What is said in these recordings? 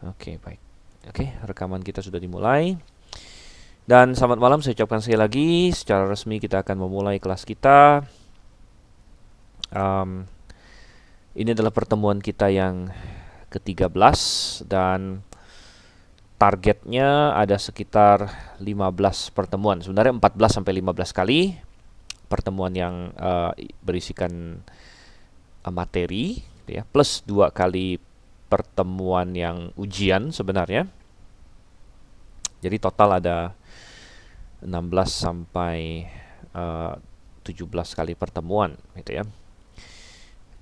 Oke, baik. Oke, rekaman kita sudah dimulai. Dan selamat malam saya ucapkan sekali lagi. Secara resmi kita akan memulai kelas kita. Um, ini adalah pertemuan kita yang ke-13 dan targetnya ada sekitar 15 pertemuan. Sebenarnya 14 sampai 15 kali pertemuan yang berisikan materi, gitu ya, plus 2 kali pertemuan yang ujian sebenarnya. Jadi total ada 16 sampai 17 kali pertemuan gitu ya.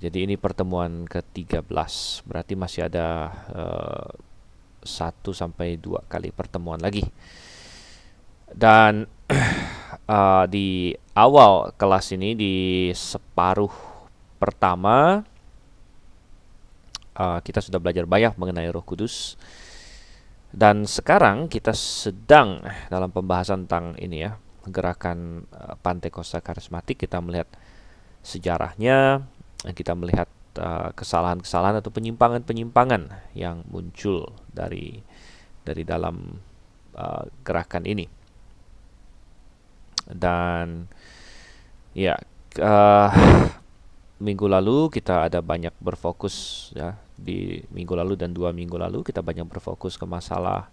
Jadi ini pertemuan ke-13, berarti masih ada 1 sampai 2 kali pertemuan lagi. Dan di awal kelas ini, di separuh pertama, kita sudah belajar banyak mengenai Roh Kudus. Dan sekarang kita sedang dalam pembahasan tentang ini ya, gerakan Pantekosta Karismatik. Kita melihat sejarahnya, kita melihat kesalahan-kesalahan atau penyimpangan-penyimpangan yang muncul dari dalam gerakan ini. Dan ya, minggu lalu kita ada banyak berfokus ya, di minggu lalu dan 2 minggu lalu kita banyak berfokus ke masalah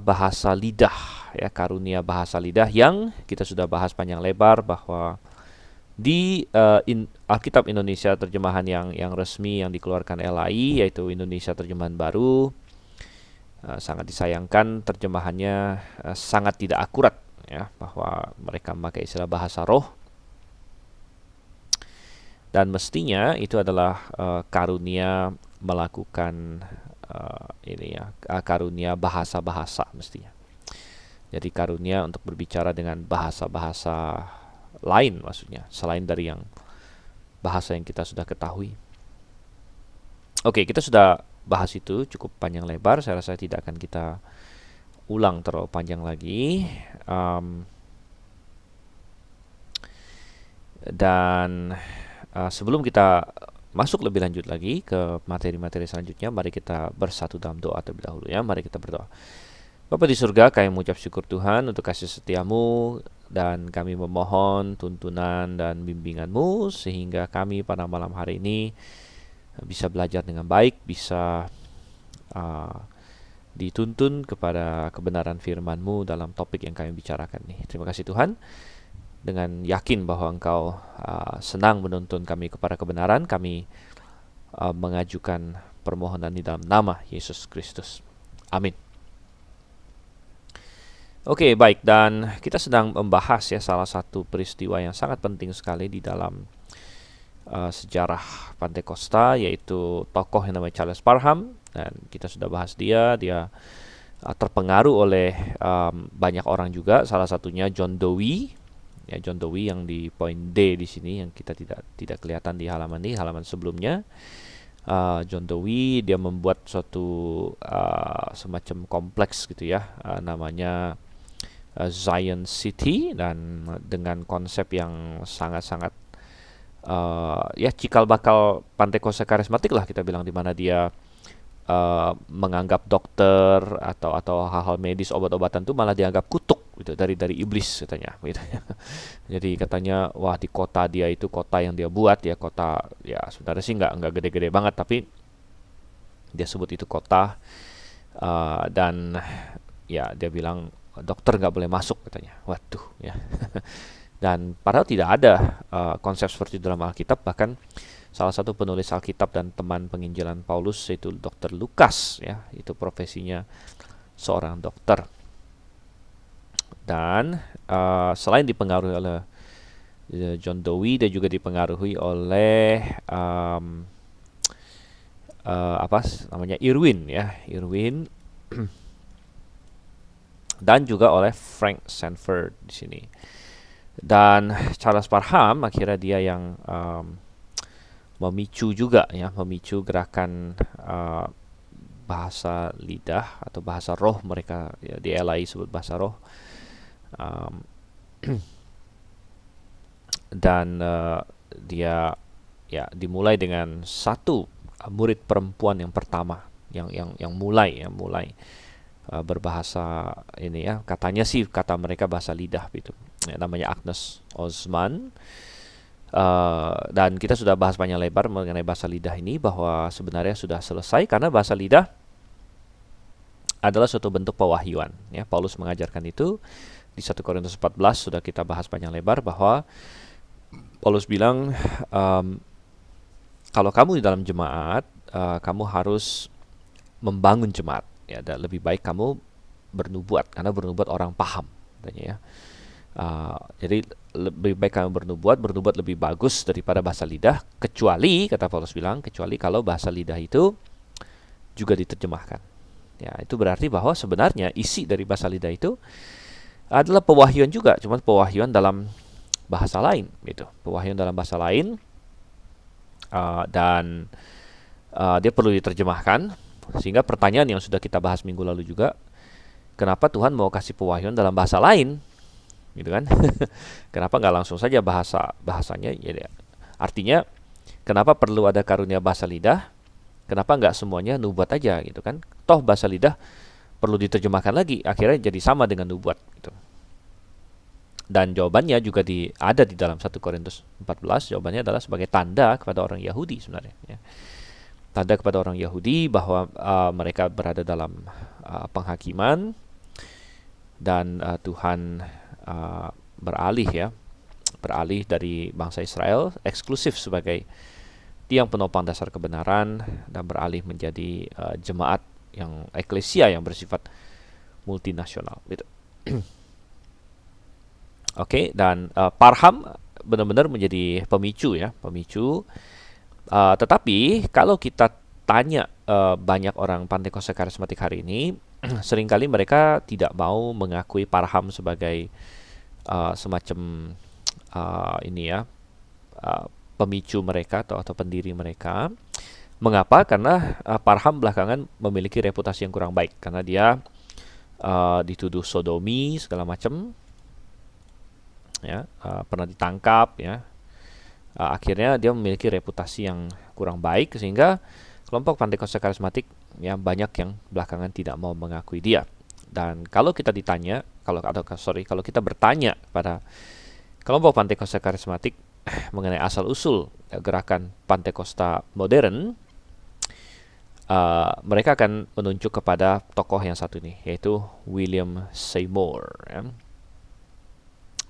bahasa lidah ya, karunia bahasa lidah yang kita sudah bahas panjang lebar, bahwa di Alkitab Indonesia terjemahan yang resmi yang dikeluarkan LAI, yaitu Indonesia Terjemahan Baru, sangat disayangkan terjemahannya sangat tidak akurat ya, bahwa mereka memakai istilah bahasa roh. Dan mestinya itu adalah karunia melakukan ini ya, karunia bahasa-bahasa mestinya. Jadi karunia untuk berbicara dengan bahasa-bahasa lain, maksudnya selain dari yang bahasa yang kita sudah ketahui. Oke, kita sudah bahas itu cukup panjang lebar. Saya rasa tidak akan kita ulang terlalu panjang lagi. Dan sebelum kita masuk lebih lanjut lagi ke materi-materi selanjutnya, mari kita bersatu dalam doa terlebih dahulu ya. Mari kita berdoa. Bapa di surga, kami mengucap syukur Tuhan untuk kasih setiamu, dan kami memohon tuntunan dan bimbingan-Mu sehingga kami pada malam hari ini bisa belajar dengan baik, bisa dituntun kepada kebenaran firman-Mu dalam topik yang kami bicarakan nih. Terima kasih Tuhan. Dengan yakin bahwa Engkau senang menuntun kami kepada kebenaran, kami mengajukan permohonan di dalam nama Yesus Kristus. Amin. Oke, baik, dan kita sedang membahas ya salah satu peristiwa yang sangat penting sekali di dalam sejarah Pantekosta, yaitu tokoh yang namanya Charles Parham. Dan kita sudah bahas dia terpengaruh oleh banyak orang juga, salah satunya John Dowie. Ya, John Dowie yang di poin D di sini, yang kita tidak kelihatan di halaman ini, halaman sebelumnya. John Dowie dia membuat suatu semacam kompleks gitu ya, namanya Zion City, dan dengan konsep yang sangat-sangat ya cikal bakal Pantekosta Karismatik lah kita bilang, di mana dia menganggap dokter atau hal-hal medis, obat-obatan itu malah dianggap kutuk gitu, dari iblis katanya gitu. Jadi katanya, wah, di kota dia itu, kota yang dia buat ya, kota ya sebenarnya sih nggak gede-gede banget, tapi dia sebut itu kota, dan ya dia bilang dokter nggak boleh masuk katanya. Waduh ya. Dan padahal tidak ada konsep seperti itu dalam Alkitab. Bahkan salah satu penulis Alkitab dan teman penginjilan Paulus, yaitu Dr. Lukas ya, itu profesinya seorang dokter. Dan selain dipengaruhi oleh John Dowie, dia juga dipengaruhi oleh Irwin ya, Irwin dan juga oleh Frank Sanford di sini. Dan Charles Parham akhirnya dia yang memicu gerakan bahasa lidah atau bahasa roh, mereka ya, di LAI sebut bahasa roh. Dan dia ya dimulai dengan satu murid perempuan yang pertama yang mulai berbahasa ini ya. Katanya sih kata mereka bahasa lidah gitu. Ya, namanya Agnes Ozman. Dan kita sudah bahas panjang lebar mengenai bahasa lidah ini, bahwa sebenarnya sudah selesai karena bahasa lidah adalah suatu bentuk pewahyuan. Ya, Paulus mengajarkan itu di 1 Korintus 14 sudah kita bahas panjang lebar, bahwa Paulus bilang kalau kamu di dalam jemaat, kamu harus membangun jemaat. Ya, dan lebih baik kamu bernubuat karena bernubuat orang paham, katanya ya. Jadi lebih baik kamu bernubuat lebih bagus daripada bahasa lidah, kecuali, kata Paulus bilang, kecuali kalau bahasa lidah itu juga diterjemahkan. Ya, itu berarti bahwa sebenarnya isi dari bahasa lidah itu adalah pewahyuan juga, cuma pewahyuan dalam bahasa lain, gitu. Pewahyuan dalam bahasa lain, dan dia perlu diterjemahkan. Sehingga pertanyaan yang sudah kita bahas minggu lalu juga, kenapa Tuhan mau kasih pewahyuan dalam bahasa lain? Gitu kan? Kenapa nggak langsung saja bahasanya? Jadi, artinya kenapa perlu ada karunia bahasa lidah? Kenapa nggak semuanya nubuat aja gitu kan? Toh bahasa lidah perlu diterjemahkan lagi, akhirnya jadi sama dengan nubuat gitu. Dan jawabannya juga ada di dalam 1 Korintus 14. Jawabannya adalah sebagai tanda kepada orang Yahudi sebenarnya. Ya. Tanda kepada orang Yahudi bahwa mereka berada dalam penghakiman, dan Tuhan beralih dari bangsa Israel eksklusif sebagai tiang penopang dasar kebenaran, dan beralih menjadi jemaat yang eklesia yang bersifat multinasional gitu. Oke, dan Parham benar-benar menjadi pemicu. Tetapi kalau kita tanya banyak orang Pantekosta karismatik hari ini, seringkali mereka tidak mau mengakui Parham sebagai semacam pemicu mereka atau pendiri mereka. Mengapa? Karena Parham belakangan memiliki reputasi yang kurang baik, karena dia dituduh sodomi segala macam, ya, pernah ditangkap, ya. Akhirnya dia memiliki reputasi yang kurang baik, sehingga kelompok Pantekosta karismatik ya banyak yang belakangan tidak mau mengakui dia. Dan kalau kita kalau kita bertanya pada kelompok Pantekosta karismatik mengenai asal usul gerakan Pantekosta modern, mereka akan menunjuk kepada tokoh yang satu ini, yaitu William Seymour. Ya.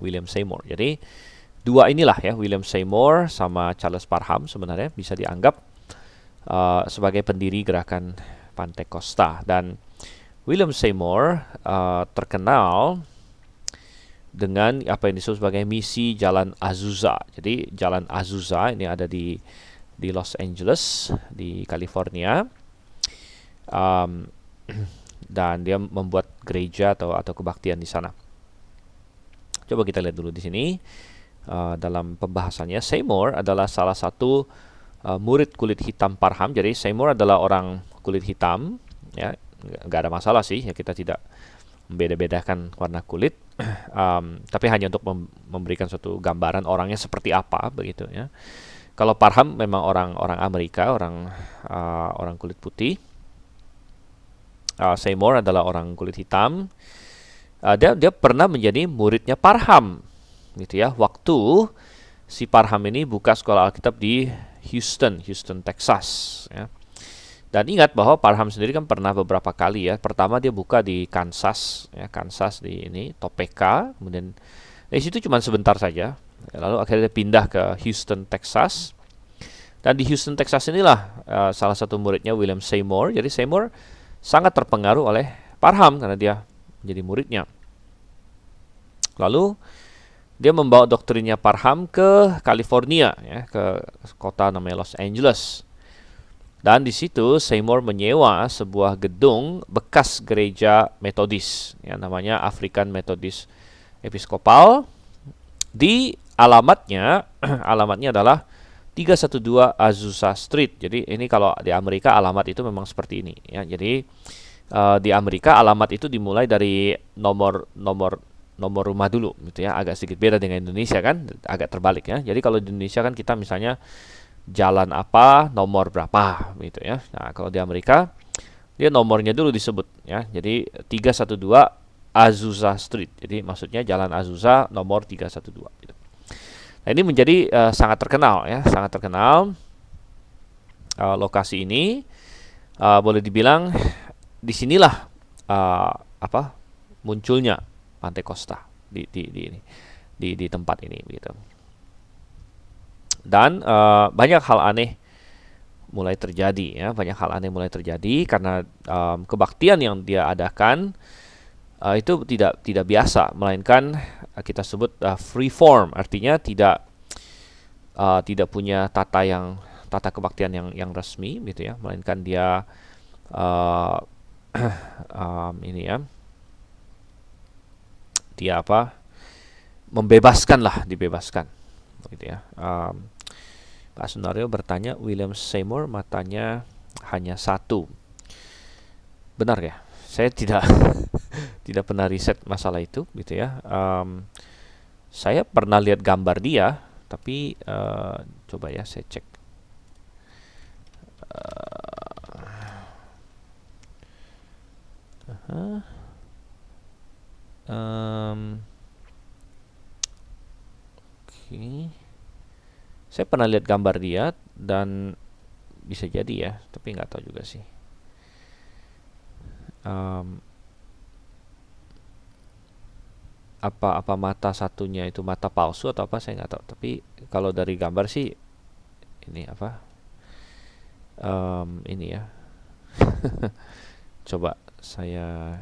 William Seymour. Jadi dua inilah ya, William Seymour sama Charles Parham sebenarnya bisa dianggap sebagai pendiri gerakan Pantekosta. Dan William Seymour terkenal dengan apa yang disebut sebagai misi Jalan Azusa. Jadi Jalan Azusa ini ada di Los Angeles, di California. Dan dia membuat gereja atau kebaktian di sana. Coba kita lihat dulu di sini. Dalam pembahasannya, Seymour adalah salah satu murid kulit hitam Parham. Jadi Seymour adalah orang kulit hitam, ya, nggak ada masalah sih, ya, kita tidak membeda-bedakan warna kulit, tapi hanya untuk memberikan suatu gambaran orangnya seperti apa begitu, ya. Kalau Parham memang orang Amerika, orang kulit putih. Seymour adalah orang kulit hitam. Dia pernah menjadi muridnya Parham, gitu ya. Waktu si Parham ini buka sekolah Alkitab di Houston, Texas, ya. Dan ingat bahwa Parham sendiri kan pernah beberapa kali, ya. Pertama dia buka di Kansas, ya, Kansas di Topeka, kemudian dari situ cuma sebentar saja. Lalu akhirnya dia pindah ke Houston, Texas. Dan di Houston, Texas inilah salah satu muridnya William Seymour. Jadi Seymour sangat terpengaruh oleh Parham karena dia menjadi muridnya. Lalu dia membawa doktrinnya Parham ke California, ya, ke kota namanya Los Angeles. Dan di situ Seymour menyewa sebuah gedung bekas gereja Metodis, ya, namanya African Methodist Episcopal. Di alamatnya adalah 312 Azusa Street. Jadi ini kalau di Amerika alamat itu memang seperti ini, ya. Jadi di Amerika alamat itu dimulai dari nomor rumah dulu, gitu ya. Agak sedikit beda dengan Indonesia kan, agak terbalik, ya. Jadi kalau di Indonesia kan kita misalnya jalan apa, nomor berapa, gitu ya. Nah, kalau di Amerika dia nomornya dulu disebut ya. Jadi 312 Azusa Street. Jadi maksudnya Jalan Azusa nomor 312 gitu. Nah, ini menjadi sangat terkenal ya, sangat terkenal lokasi ini. Boleh dibilang disinilah apa munculnya Pantai Costa di tempat ini begitu. Dan banyak hal aneh mulai terjadi ya, banyak hal aneh mulai terjadi karena kebaktian yang dia adakan itu tidak biasa, melainkan kita sebut free form, artinya tidak punya tata kebaktian yang resmi gitu ya, melainkan dia uh, ini ya, dia apa, dibebaskan gitu ya. Pak Sunario bertanya, William Seymour matanya hanya satu. Benar ya? Saya tidak tidak pernah riset masalah itu gitu ya. Saya pernah lihat gambar dia, tapi coba ya saya cek. Oke. Saya pernah lihat gambar dia dan bisa jadi ya, tapi nggak tahu juga sih. Apa mata satunya itu mata palsu atau apa saya nggak tahu. Tapi kalau dari gambar sih ini apa? Ini ya. Coba saya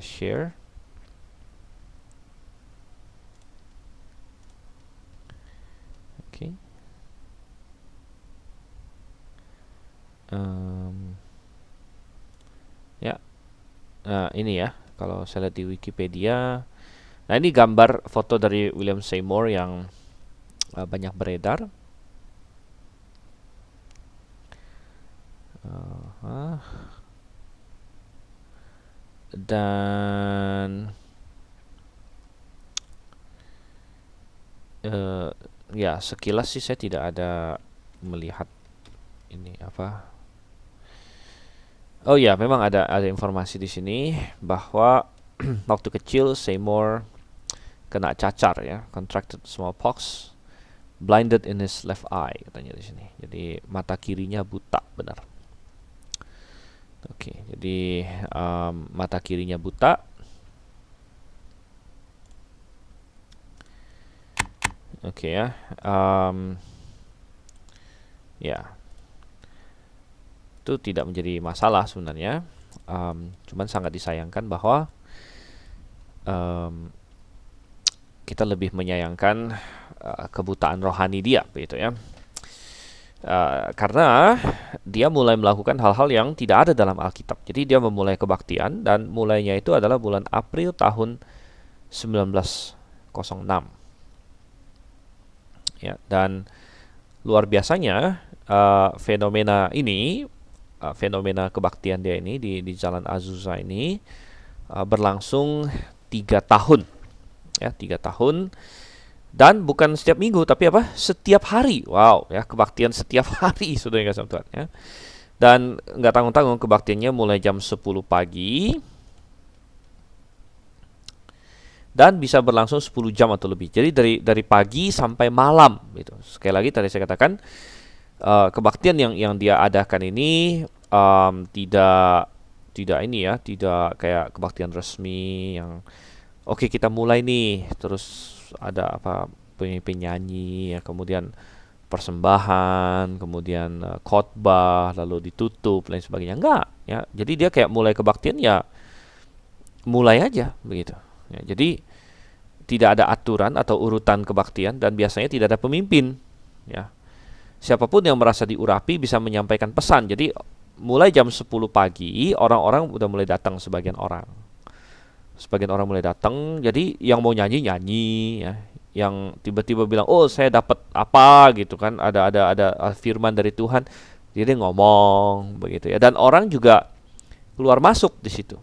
share. Oke. Ya. Nah, ini ya. Kalau saya lihat di Wikipedia. Nah, ini gambar foto dari William Seymour yang banyak beredar. Dan ya sekilas sih saya tidak ada melihat ini apa. Oh ya, memang ada informasi di sini bahwa waktu kecil Seymour kena cacar ya, contracted smallpox, blinded in his left eye katanya di sini. Jadi mata kirinya buta, benar. Oke, jadi mata kirinya buta. Oke ya, ya itu tidak menjadi masalah sebenarnya. Cuman sangat disayangkan bahwa kita lebih menyayangkan kebutaan rohani dia, begitu ya. Karena dia mulai melakukan hal-hal yang tidak ada dalam Alkitab. Jadi dia memulai kebaktian dan mulainya itu adalah bulan April tahun 1906. Ya, dan luar biasanya fenomena ini, fenomena kebaktian dia ini di Jalan Azusa ini berlangsung 3 tahun. Ya, 3 tahun. Dan bukan setiap minggu, tapi apa? Setiap hari. Wow, ya, kebaktian setiap hari, sudah kasih Tuhan ya. Dan nggak tanggung-tanggung kebaktiannya mulai jam 10 pagi dan bisa berlangsung 10 jam atau lebih. Jadi dari pagi sampai malam gitu. Sekali lagi tadi saya katakan kebaktian yang dia adakan ini tidak ini ya, tidak kayak kebaktian resmi yang oke, kita mulai nih, terus ada apa penyanyi ya, kemudian persembahan, kemudian khotbah, lalu ditutup lain sebagainya. Enggak ya. Jadi dia kayak mulai kebaktian ya mulai aja begitu. Ya, jadi tidak ada aturan atau urutan kebaktian dan biasanya tidak ada pemimpin ya. Siapapun yang merasa diurapi bisa menyampaikan pesan. Jadi mulai jam 10 pagi orang-orang udah mulai datang, sebagian orang mulai datang. Jadi yang mau nyanyi ya, yang tiba-tiba bilang oh saya dapat apa gitu kan, ada firman dari Tuhan, jadi ngomong begitu ya. Dan orang juga keluar masuk di situ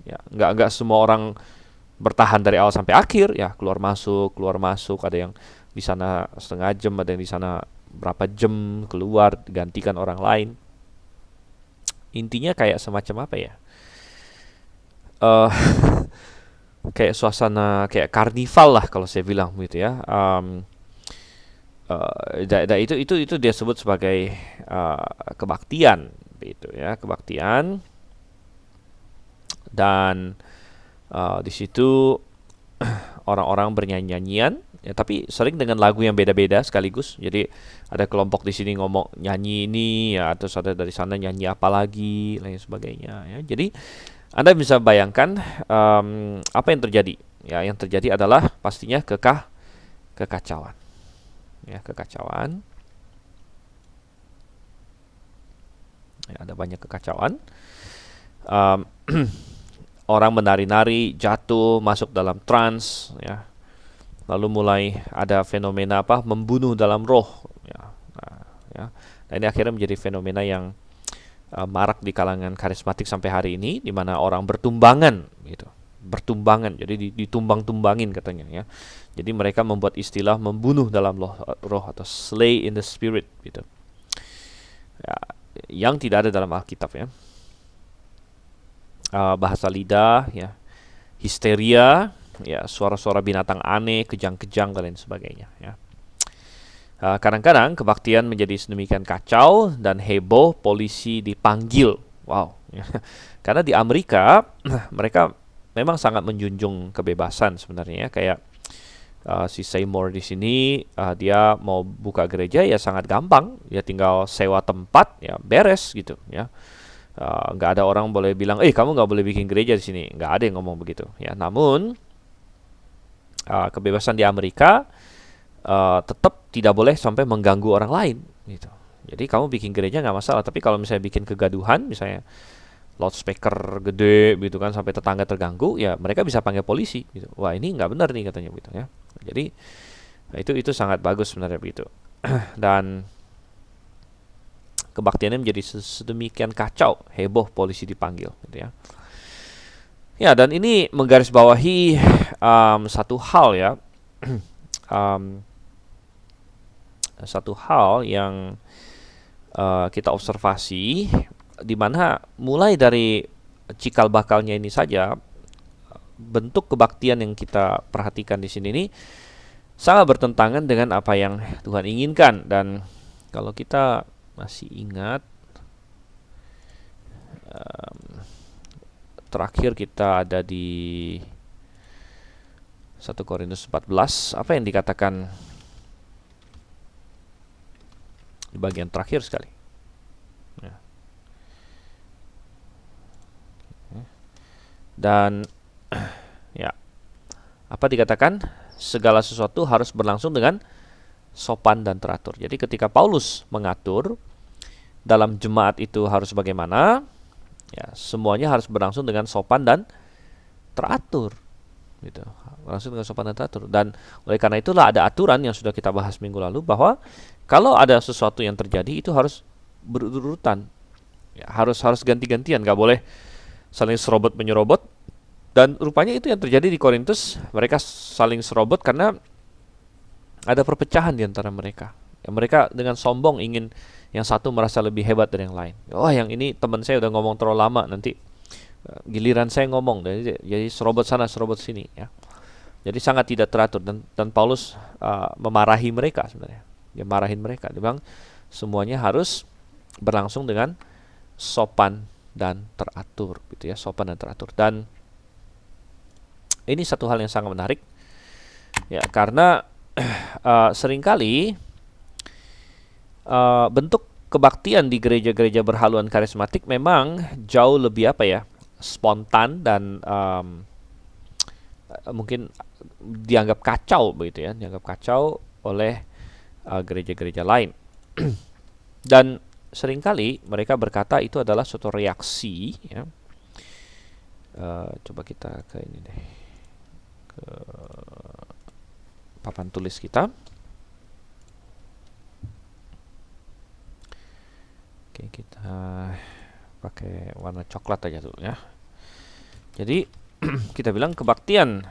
ya, nggak semua orang bertahan dari awal sampai akhir ya, keluar masuk. Ada yang di sana setengah jam, ada yang di sana berapa jam, keluar gantikan orang lain. intinya kayak semacam apa ya? eh Kayak suasana kayak karnival lah kalau saya bilang gitu ya. Itu dia sebut sebagai kebaktian gitu ya, kebaktian. Dan di situ orang-orang bernyanyi-nyanyian ya, tapi sering dengan lagu yang beda-beda sekaligus. Jadi ada kelompok di sini ngomong nyanyi ini ya, atau ada dari sana nyanyi apa lagi, lain sebagainya ya. Jadi Anda bisa bayangkan apa yang terjadi. Ya, yang terjadi adalah pastinya kekacauan. Ya, kekacauan. Ya, ada banyak kekacauan. Um, Orang menari-nari, jatuh, masuk dalam trans, ya. Lalu mulai ada fenomena apa? Membunuh dalam roh, ya. Ya. Nah, ini akhirnya menjadi fenomena yang marak di kalangan karismatik sampai hari ini, di mana orang bertumbangan, gitu. Bertumbangan, jadi ditumbang-tumbangin katanya, ya. Jadi mereka membuat istilah membunuh dalam roh atau slay in the spirit, gitu. Ya, yang tidak ada dalam Alkitab, ya. Bahasa lidah, ya, histeria, ya, suara-suara binatang aneh, kejang-kejang dan lain sebagainya, ya. Kadang-kadang kebaktian menjadi sedemikian kacau dan heboh, polisi dipanggil. Wow, ya. Karena di Amerika mereka memang sangat menjunjung kebebasan sebenarnya, ya. Kayak si Seymour di sini, dia mau buka gereja ya sangat gampang, ya tinggal sewa tempat, ya beres gitu, ya. Nggak ada orang boleh bilang, kamu nggak boleh bikin gereja di sini. Nggak ada yang ngomong begitu. Ya, namun kebebasan di Amerika tetap tidak boleh sampai mengganggu orang lain. Gitu. Jadi kamu bikin gereja nggak masalah. Tapi kalau misalnya bikin kegaduhan, misalnya loudspeaker gede, gitu kan, sampai tetangga terganggu, ya mereka bisa panggil polisi. Gitu. Wah, ini nggak benar nih katanya, gitu ya. Jadi itu sangat bagus sebenarnya begitu. Dan kebaktiannya menjadi sedemikian kacau, heboh, polisi dipanggil, gitu ya. Ya, dan ini menggarisbawahi satu hal, ya, satu hal yang kita observasi, di mana mulai dari cikal bakalnya ini saja, bentuk kebaktian yang kita perhatikan di sini ini sangat bertentangan dengan apa yang Tuhan inginkan. Dan kalau kita masih ingat, terakhir kita ada di 1 Korintus 14, apa yang dikatakan di bagian terakhir sekali, ya. Dan ya, apa dikatakan? Segala sesuatu harus berlangsung dengan sopan dan teratur. Jadi ketika Paulus mengatur dalam jemaat itu harus bagaimana, ya semuanya harus berlangsung dengan sopan dan teratur, gitu. Berlangsung dengan sopan dan teratur. Dan oleh karena itulah ada aturan yang sudah kita bahas minggu lalu, bahwa kalau ada sesuatu yang terjadi itu harus berurutan, ya, harus ganti-gantian, nggak boleh saling serobot menyerobot. Dan rupanya itu yang terjadi di Korintus. Mereka saling serobot karena ada perpecahan di antara mereka. Ya, mereka dengan sombong ingin yang satu merasa lebih hebat dari yang lain. Oh, yang ini teman saya udah ngomong terlalu lama, nanti giliran saya ngomong. Jadi serobot sana, serobot sini, ya. Jadi sangat tidak teratur. Dan Paulus memarahi mereka sebenarnya. Dia marahin mereka. Dia bilang semuanya harus berlangsung dengan sopan dan teratur, gitu ya, sopan dan teratur. Dan ini satu hal yang sangat menarik, ya, karena seringkali bentuk kebaktian di gereja-gereja berhaluan karismatik memang jauh lebih apa ya, spontan dan mungkin dianggap kacau begitu ya, dianggap kacau oleh gereja-gereja lain. Dan seringkali mereka berkata itu adalah suatu reaksi, ya. Coba kita ke ini deh, ke papan tulis kita. Oke, kita pakai warna coklat aja dulu, ya. Jadi kita bilang kebaktian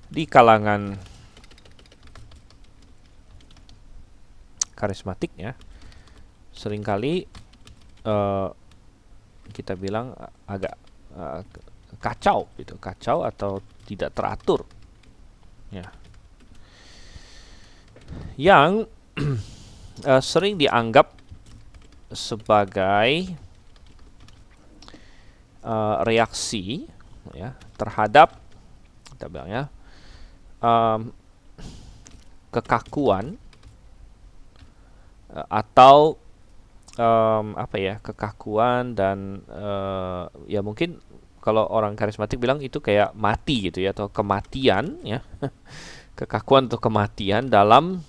di kalangan karismatik, ya, seringkali kita bilang agak kacau gitu, kacau atau tidak teratur ya. Yang sering dianggap sebagai reaksi ya terhadap kita bilang ya kekakuan atau apa ya, kekakuan dan ya mungkin kalau orang karismatik bilang itu kayak mati gitu ya, atau kematian ya. Kekakuan atau kematian dalam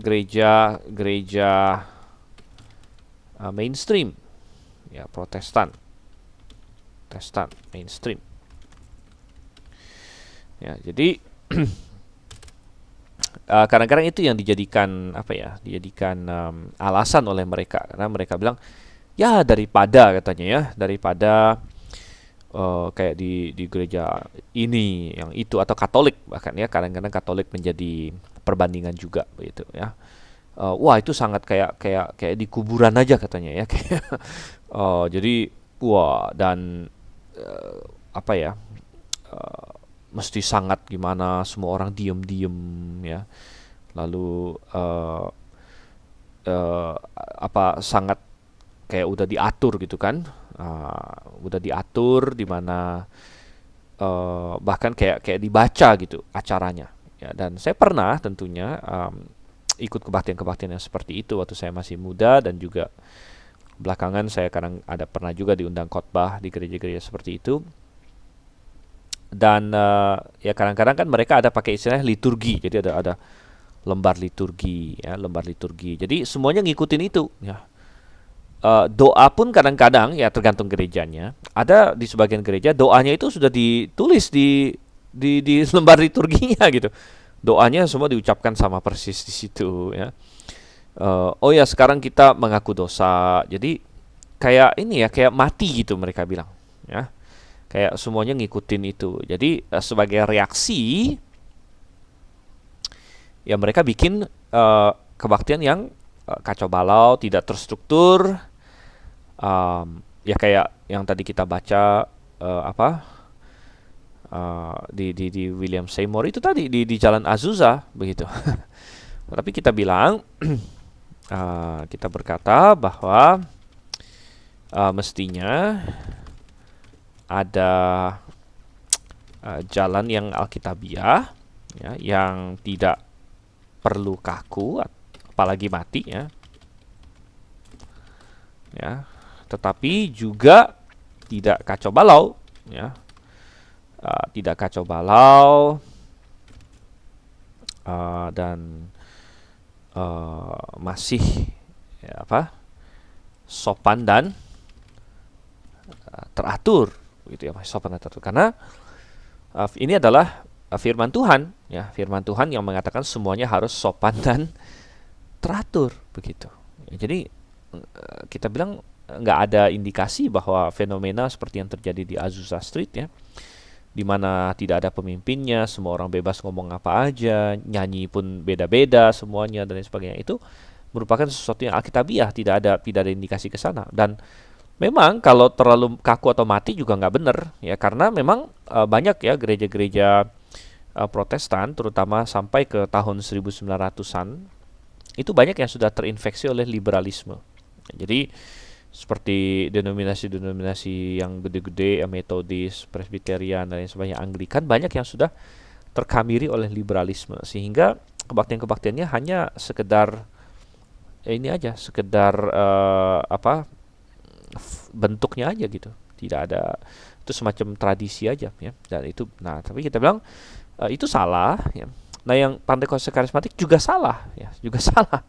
gereja-gereja mainstream ya, Protestan mainstream ya. Jadi kadang-kadang itu yang dijadikan apa ya, dijadikan alasan oleh mereka, karena mereka bilang ya daripada katanya ya, daripada kayak di gereja ini yang itu, atau Katolik bahkan ya, kadang-kadang Katolik menjadi perbandingan juga begitu ya. Wah itu sangat kayak di kuburan aja katanya ya. Kayak jadi wah, dan apa ya, mesti sangat gimana, semua orang diem-diem ya, lalu apa sangat kayak udah diatur gitu kan, udah diatur di mana bahkan kayak dibaca gitu acaranya ya. Dan saya pernah tentunya ikut kebaktian-kebaktian yang seperti itu waktu saya masih muda, dan juga belakangan saya kadang ada pernah juga diundang khotbah di gereja-gereja seperti itu. Dan ya kadang-kadang kan mereka ada pakai istilah liturgi, jadi ada lembar liturgi ya, lembar liturgi. Jadi semuanya ngikutin itu ya. Doa pun kadang-kadang ya tergantung gerejanya. Ada di sebagian gereja doanya itu sudah ditulis di lembar liturginya gitu. Doanya semua diucapkan sama persis di situ ya. Oh ya sekarang kita mengaku dosa. Jadi kayak ini ya, kayak mati gitu mereka bilang ya. Kayak semuanya ngikutin itu. Jadi sebagai reaksi ya mereka bikin kebaktian yang kacau balau, tidak terstruktur. Ya kayak yang tadi kita baca di William Seymour itu tadi di Jalan Azusa begitu. Tapi kita bilang kita berkata bahwa mestinya ada jalan yang alkitabiah ya, yang tidak perlu kaku apalagi mati ya. Ya, tetapi juga tidak kacau balau ya. Tidak kacau balau dan masih ya, sopan dan teratur gitu ya, masih sopan dan teratur, karena ini adalah firman Tuhan ya, firman Tuhan yang mengatakan semuanya harus sopan dan teratur begitu. Jadi kita bilang nggak ada indikasi bahwa fenomena seperti yang terjadi di Azusa Street ya, di mana tidak ada pemimpinnya, semua orang bebas ngomong apa aja, nyanyi pun beda-beda semuanya dan lain sebagainya, itu merupakan sesuatu yang alkitabiah, tidak ada indikasi ke sana. Dan memang kalau terlalu kaku atau mati juga nggak benar ya, karena memang banyak ya gereja-gereja Protestan terutama sampai ke tahun 1900-an itu banyak yang sudah terinfeksi oleh liberalisme. Jadi seperti denominasi-denominasi yang gede-gede, Metodis, Presbyterian dan lain sebagainya, Anglikan, banyak yang sudah terkamiri oleh liberalisme, sehingga kebaktian-kebaktiannya hanya sekedar ini aja, sekedar bentuknya aja gitu, tidak ada, itu semacam tradisi aja ya. Dan itu, nah tapi kita bilang itu salah ya. Nah yang Pentakosta karismatik juga salah ya, juga salah.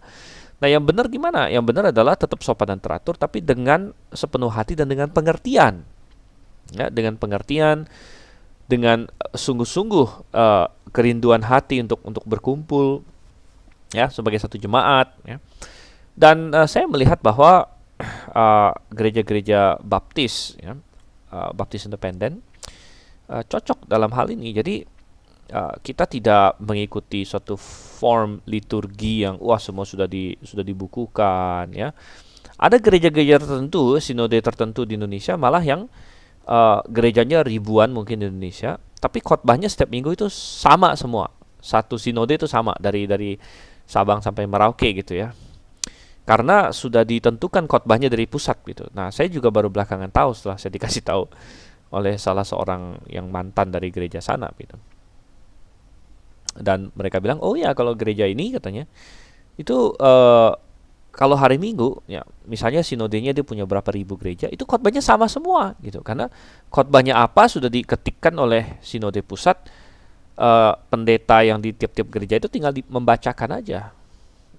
Nah yang benar gimana? Yang benar adalah tetap sopan dan teratur, tapi dengan sepenuh hati dan dengan pengertian ya, dengan pengertian, dengan sungguh-sungguh kerinduan hati untuk berkumpul ya sebagai satu jemaat ya. Dan saya melihat bahwa gereja-gereja Baptis ya, Baptis independen cocok dalam hal ini. Jadi kita tidak mengikuti suatu form liturgi yang wah semua sudah dibukukan ya, Ada gereja-gereja tertentu, sinode tertentu di Indonesia malah yang gerejanya ribuan mungkin di Indonesia, tapi khotbahnya setiap minggu itu sama semua. Satu sinode itu sama dari Sabang sampai Merauke gitu ya. Karena sudah ditentukan khotbahnya dari pusat gitu. Nah, saya juga baru belakangan tahu setelah saya dikasih tahu oleh salah seorang yang mantan dari gereja sana gitu. Dan mereka bilang, "Oh ya, kalau gereja ini katanya itu kalau hari Minggu ya, misalnya sinodenya dia punya berapa ribu gereja, itu khotbahnya sama semua gitu. Karena khotbahnya apa sudah diketikkan oleh sinode pusat, pendeta yang di tiap-tiap gereja itu tinggal membacakan aja.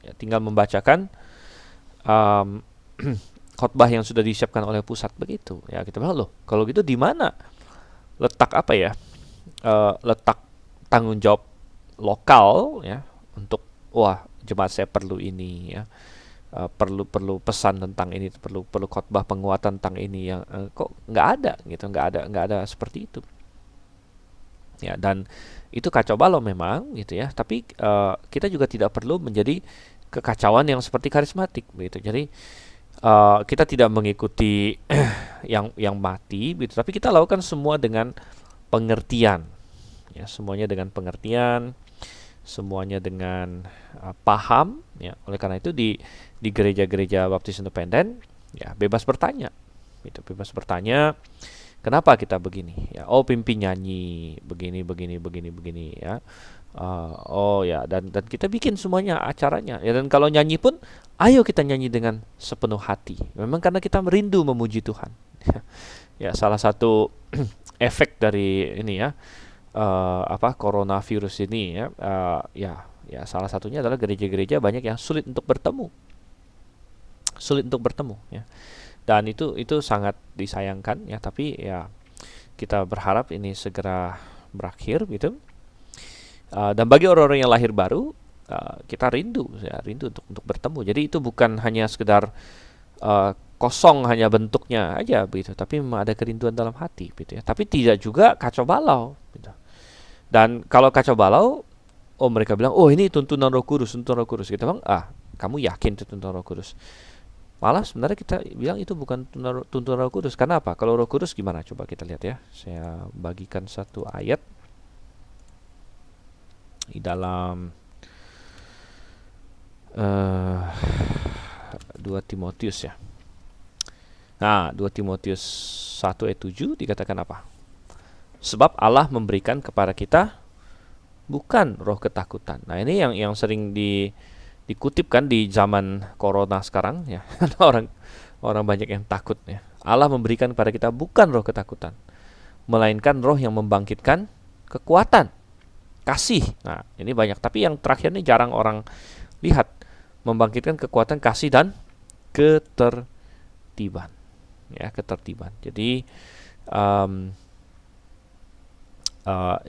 Ya, tinggal membacakan um, khotbah yang sudah disiapkan oleh pusat begitu. Ya, kita bilang, loh, kalau gitu di mana letak apa ya? Letak tanggung jawab lokal ya untuk wah, jemaat saya perlu ini ya. Perlu pesan tentang ini, perlu khotbah penguatan tentang ini yang kok nggak ada gitu, nggak ada seperti itu ya. Dan itu kacau balau memang gitu ya, tapi kita juga tidak perlu menjadi kekacauan yang seperti karismatik begitu. Jadi kita tidak mengikuti yang mati gitu, tapi kita lakukan semua dengan pengertian ya, semuanya dengan pengertian, semuanya dengan paham ya. Oleh karena itu di gereja-gereja baptis independen ya bebas bertanya gitu, bebas bertanya kenapa kita begini ya. Oh, pimpin nyanyi begini ya. Oh ya, dan kita bikin semuanya acaranya ya. Dan kalau nyanyi pun ayo kita nyanyi dengan sepenuh hati, memang karena kita merindu memuji Tuhan. Ya, salah satu efek dari ini ya, coronavirus ini ya, ya salah satunya adalah gereja-gereja banyak yang sulit untuk bertemu ya. Dan itu sangat disayangkan ya, tapi ya kita berharap ini segera berakhir gitu. Dan bagi orang-orang yang lahir baru, kita rindu untuk bertemu. Jadi itu bukan hanya sekedar kosong hanya bentuknya aja begitu, tapi memang ada kerinduan dalam hati gitu ya. Tapi tidak juga kacau balau gitu. Dan kalau kacau balau, mereka bilang, oh ini tuntunan Roh Kudus. Kita bilang, kamu yakin itu tuntunan Roh Kudus? Malah sebenarnya kita bilang itu bukan tuntunan Roh Kudus. Karena apa? Kalau Roh Kudus gimana? Coba kita lihat ya. Saya bagikan satu ayat di dalam 2 Timotius ya. Nah, 2 Timotius 1 ayat 7 dikatakan apa? Sebab Allah memberikan kepada kita bukan roh ketakutan. Nah, ini yang sering dikutip kan di zaman corona sekarang ya. orang banyak yang takut ya. Allah memberikan kepada kita bukan roh ketakutan, melainkan roh yang membangkitkan kekuatan, kasih. Nah, ini banyak, tapi yang terakhir ini jarang orang lihat. Membangkitkan kekuatan, kasih, dan ketertiban. Ya, ketertiban. Jadi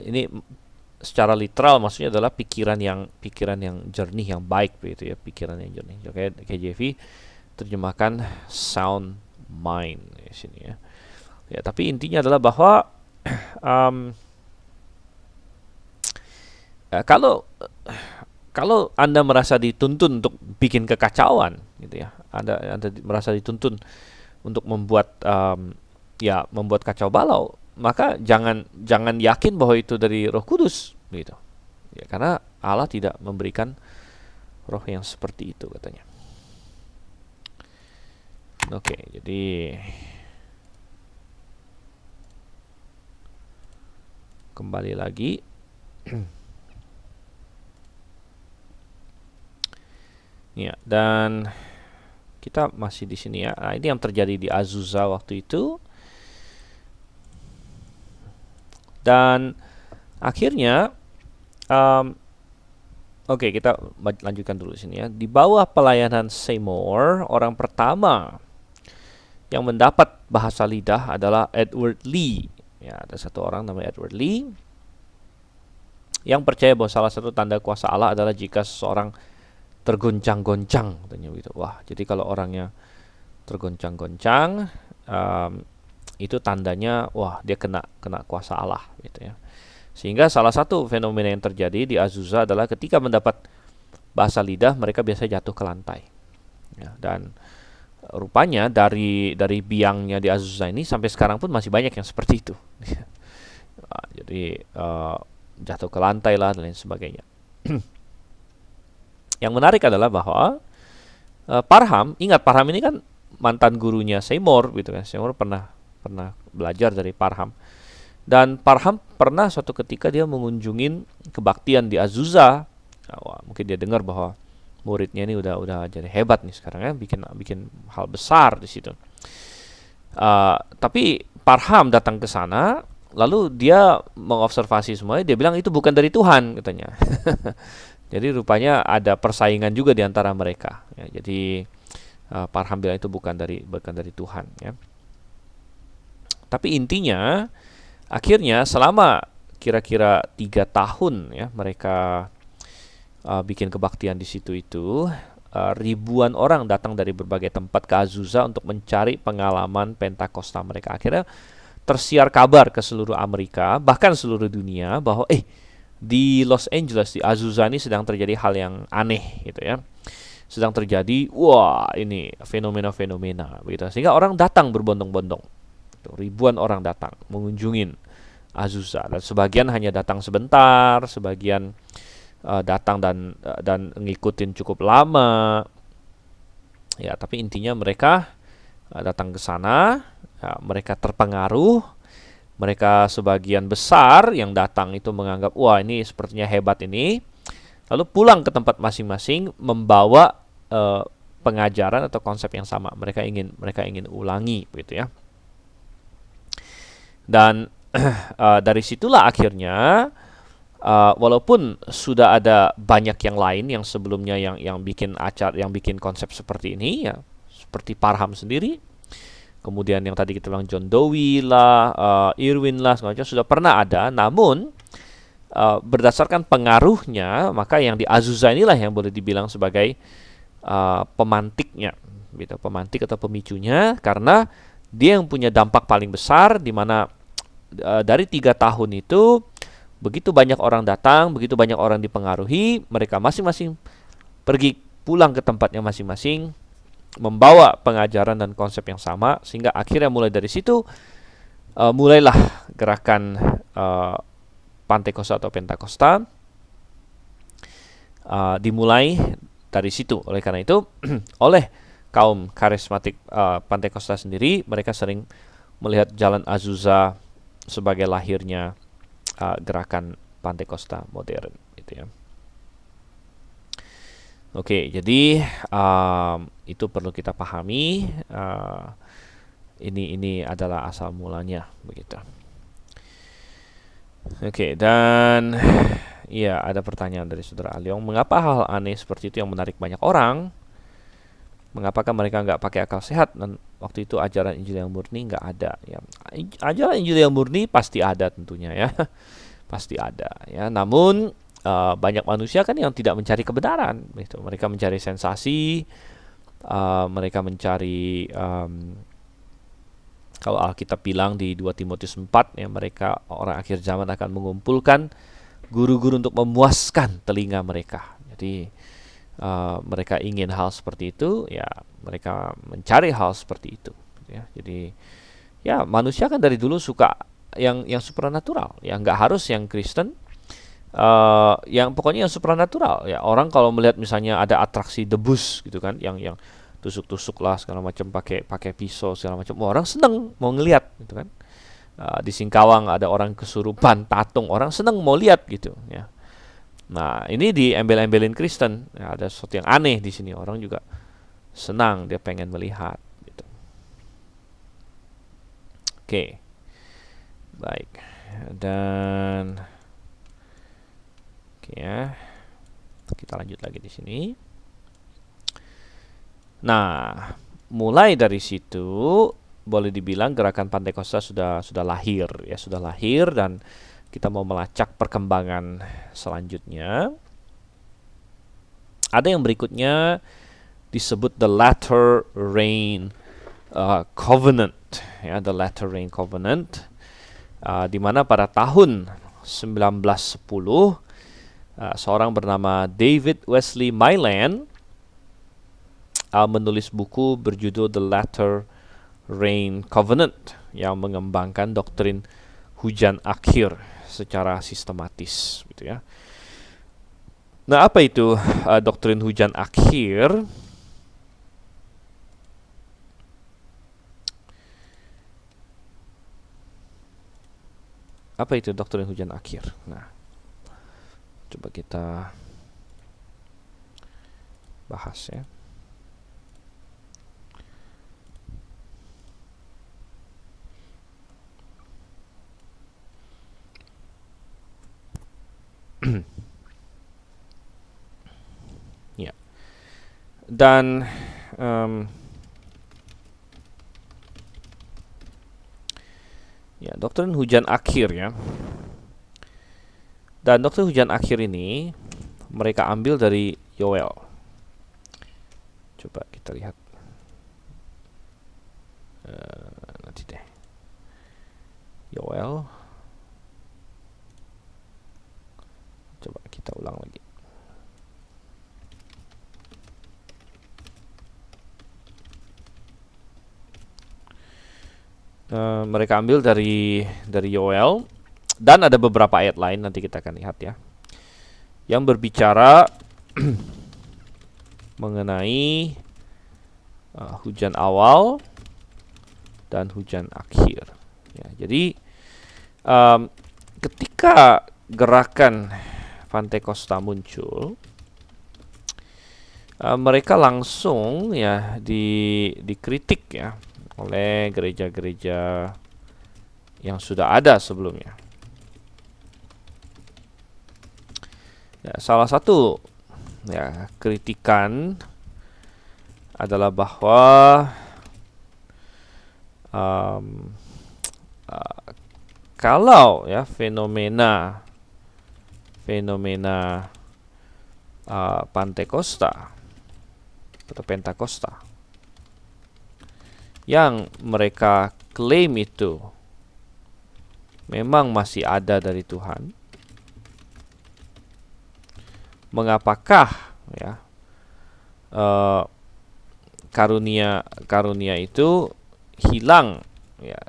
ini secara literal maksudnya adalah pikiran yang jernih, yang baik begitu ya, pikiran yang jernih. Kayak KJV terjemahkan sound mind di sini ya. Ya, tapi intinya adalah bahwa kalau Anda merasa dituntun untuk bikin kekacauan gitu ya, Anda merasa dituntun untuk membuat membuat kacau balau, maka jangan yakin bahwa itu dari Roh Kudus gitu. Ya, karena Allah tidak memberikan roh yang seperti itu katanya. Oke, jadi kembali lagi. Ya, dan kita masih di sini ya. Nah, ini yang terjadi di Azusa waktu itu. Dan akhirnya oke, kita lanjutkan dulu sini ya. Di bawah pelayanan Seymour, orang pertama yang mendapat bahasa lidah adalah Edward Lee. Ya, ada satu orang namanya Edward Lee yang percaya bahwa salah satu tanda kuasa Allah adalah jika seseorang tergoncang-goncang, katanya gitu. Wah, jadi kalau orangnya tergoncang-goncang, itu tandanya wah dia kena kuasa Allah gitu ya. Sehingga salah satu fenomena yang terjadi di Azusa adalah ketika mendapat bahasa lidah, mereka biasanya jatuh ke lantai ya, dan rupanya dari biangnya di Azusa ini sampai sekarang pun masih banyak yang seperti itu. Jadi jatuh ke lantai lah dan lain sebagainya. Yang menarik adalah bahwa Parham, ingat Parham ini kan mantan gurunya Seymour gitu kan. Seymour pernah belajar dari Parham. Dan Parham pernah suatu ketika dia mengunjungin kebaktian di Azusa. Wah, mungkin dia dengar bahwa muridnya ini udah jadi hebat nih sekarang ya, bikin hal besar di situ. Tapi Parham datang ke sana, lalu dia mengobservasi semuanya, dia bilang itu bukan dari Tuhan katanya. Jadi rupanya ada persaingan juga di antara mereka. Ya, jadi Parham bilang itu bukan dari Tuhan. Ya. Tapi intinya, akhirnya selama kira-kira 3 tahun ya mereka bikin kebaktian di situ itu, ribuan orang datang dari berbagai tempat ke Azusa untuk mencari pengalaman Pentakosta mereka. Akhirnya tersiar kabar ke seluruh Amerika, bahkan seluruh dunia bahwa di Los Angeles, di Azusa ini sedang terjadi hal yang aneh gitu ya. Sedang terjadi, wah ini fenomena-fenomena begitu. Sehingga orang datang berbondong-bondong. Ribuan orang datang mengunjungin Azusa, dan sebagian hanya datang sebentar, sebagian datang dan ngikutin cukup lama. Ya, tapi intinya mereka datang ke sana, ya, mereka terpengaruh. Mereka sebagian besar yang datang itu menganggap, wah ini sepertinya hebat ini. Lalu pulang ke tempat masing-masing membawa pengajaran atau konsep yang sama. Mereka ingin ulangi begitu ya. Dan dari situlah akhirnya walaupun sudah ada banyak yang lain yang sebelumnya yang bikin acara, yang bikin konsep seperti ini ya, seperti Parham sendiri. Kemudian yang tadi kita bilang John Dewey lah, Irwin lah, segala macam sudah pernah ada. Namun berdasarkan pengaruhnya, maka yang di Azusa inilah yang boleh dibilang sebagai pemantiknya, gitu, pemantik atau pemicunya, karena dia yang punya dampak paling besar, di mana dari 3 tahun itu begitu banyak orang datang, begitu banyak orang dipengaruhi, mereka masing-masing pergi pulang ke tempatnya masing-masing, membawa pengajaran dan konsep yang sama, sehingga akhirnya mulai dari situ mulailah gerakan Pantekosta atau Pentakosta dimulai dari situ. Oleh karena itu, oleh kaum karismatik Pantekosta sendiri, mereka sering melihat jalan Azusa sebagai lahirnya gerakan Pantekosta modern, gitu ya. Oke, jadi itu perlu kita pahami. Ini adalah asal mulanya, begitu. Oke, dan ya ada pertanyaan dari saudara Aliong, mengapa hal aneh seperti itu yang menarik banyak orang? Mengapakah mereka nggak pakai akal sehat? Dan waktu itu ajaran Injil yang murni nggak ada. Ya, ajaran Injil yang murni pasti ada tentunya ya, pasti ada. Ya, namun banyak manusia kan yang tidak mencari kebenaran, gitu. Mereka mencari sensasi, mereka mencari kalau Alkitab bilang di 2 Timotius 4 ya, mereka orang akhir zaman akan mengumpulkan guru-guru untuk memuaskan telinga mereka. Jadi mereka ingin hal seperti itu, ya mereka mencari hal seperti itu. Ya, jadi ya manusia kan dari dulu suka yang supranatural, ya nggak harus yang Kristen. Yang pokoknya yang supranatural ya. Orang kalau melihat misalnya ada atraksi debus gitu kan, yang tusuk-tusuk lah segala macam, pakai pisau segala macam, orang seneng mau ngelihat gitu kan. Di Singkawang ada orang kesurupan tatung, orang seneng mau lihat gitu ya. Nah, ini diembel-embelin Kristen, ya, ada sesuatu yang aneh di sini, orang juga senang, dia pengen melihat gitu. Oke. Baik. Dan ya, kita lanjut lagi di sini. Nah, mulai dari situ boleh dibilang gerakan Pantekosta sudah lahir ya, sudah lahir, dan kita mau melacak perkembangan selanjutnya. Ada yang berikutnya disebut the Latter Rain Covenant ya, the Latter Rain Covenant, di mana pada tahun 1910 seorang bernama David Wesley Mylan menulis buku berjudul The Latter Rain Covenant yang mengembangkan doktrin hujan akhir secara sistematis, gitu ya. Nah, apa itu doktrin hujan akhir? Apa itu doktrin hujan akhir? Nah, coba kita bahas ya. Ya. Dan ya, doktrin hujan akhir ya. Dan doktrin hujan akhir ini mereka ambil dari Yoel. Coba kita lihat. Nanti deh. Yoel. Coba kita ulang lagi. Mereka ambil dari Yoel, dan ada beberapa ayat lain nanti kita akan lihat ya, yang berbicara mengenai hujan awal dan hujan akhir. Ya, jadi ketika gerakan Pantekosta muncul, mereka langsung ya dikritik ya oleh gereja-gereja yang sudah ada sebelumnya. Ya, salah satu ya kritikan adalah bahwa kalau ya fenomena Pantekosta atau Pentakosta yang mereka klaim itu memang masih ada dari Tuhan, mengapakah ya karunia itu hilang ya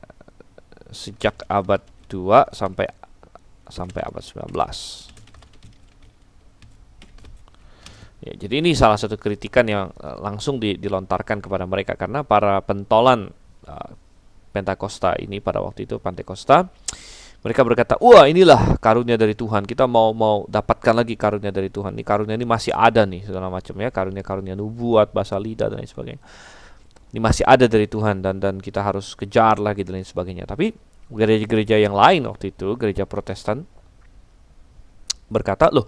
sejak abad 2 sampai abad 19? Ya, jadi ini salah satu kritikan yang langsung dilontarkan kepada mereka, karena para pentolan Pentakosta ini pada waktu itu, Pantekosta, mereka berkata, wah inilah karunia dari Tuhan, kita mau dapatkan lagi karunia dari Tuhan. Ini karunia ini masih ada nih, segala macam ya, karunia nubuat, bahasa lidah dan lain sebagainya. Ini masih ada dari Tuhan, dan kita harus kejar lagi dan lain sebagainya. Tapi gereja-gereja yang lain waktu itu, gereja Protestan, berkata, loh,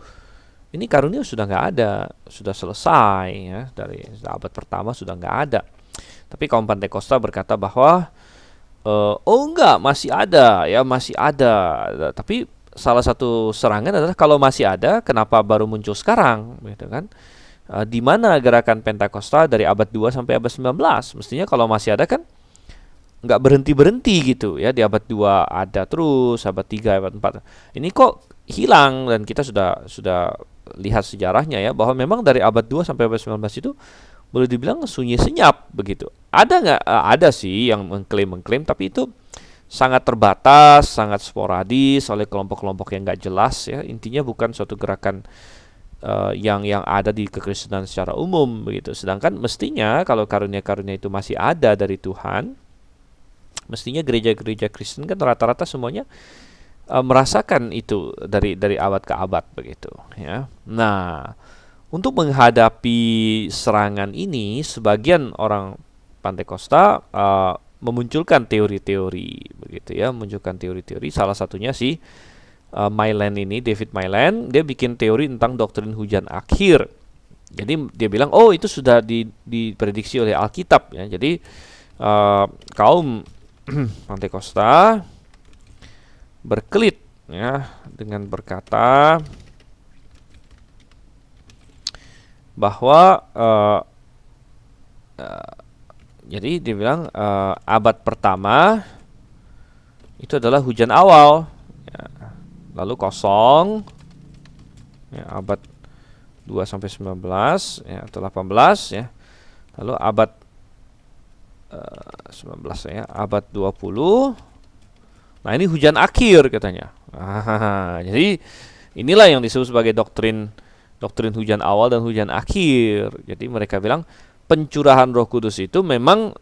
ini karunia sudah nggak ada, sudah selesai ya, dari abad pertama sudah nggak ada. Tapi kaum Pantekosta berkata bahwa oh enggak, masih ada ya, masih ada. Tapi salah satu serangan adalah, kalau masih ada, kenapa baru muncul sekarang, gitu kan? Di mana gerakan Pentakosta dari abad 2 sampai abad 19? Mestinya kalau masih ada kan nggak berhenti gitu ya, di abad 2 ada terus, abad 3, abad 4. Ini kok hilang, dan kita sudah lihat sejarahnya ya, bahwa memang dari abad 2 sampai abad 19 itu boleh dibilang sunyi senyap begitu. Ada nggak? Ada sih yang mengklaim, tapi itu sangat terbatas, sangat sporadis oleh kelompok-kelompok yang nggak jelas ya. Intinya bukan suatu gerakan yang ada di kekristenan secara umum begitu. Sedangkan mestinya kalau karunia-karunia itu masih ada dari Tuhan, mestinya gereja-gereja Kristen kan rata-rata semuanya merasakan itu dari abad ke abad begitu ya. Nah, untuk menghadapi serangan ini, sebagian orang Pantekosta memunculkan teori-teori begitu ya, memunculkan teori-teori. Salah satunya si Mailand ini, David Mailand, dia bikin teori tentang doktrin hujan akhir. Jadi dia bilang, oh itu sudah diprediksi oleh Alkitab ya. Jadi kaum Pantekosta berkelit ya dengan berkata bahwa jadi dia bilang abad pertama itu adalah hujan awal ya, lalu kosong ya, abad 2 sampai 19 ya, atau 18 ya. Lalu abad 19 ya, abad 20. Nah, ini hujan akhir katanya. Jadi inilah yang disebut sebagai doktrin hujan awal dan hujan akhir. Jadi mereka bilang pencurahan Roh Kudus itu memang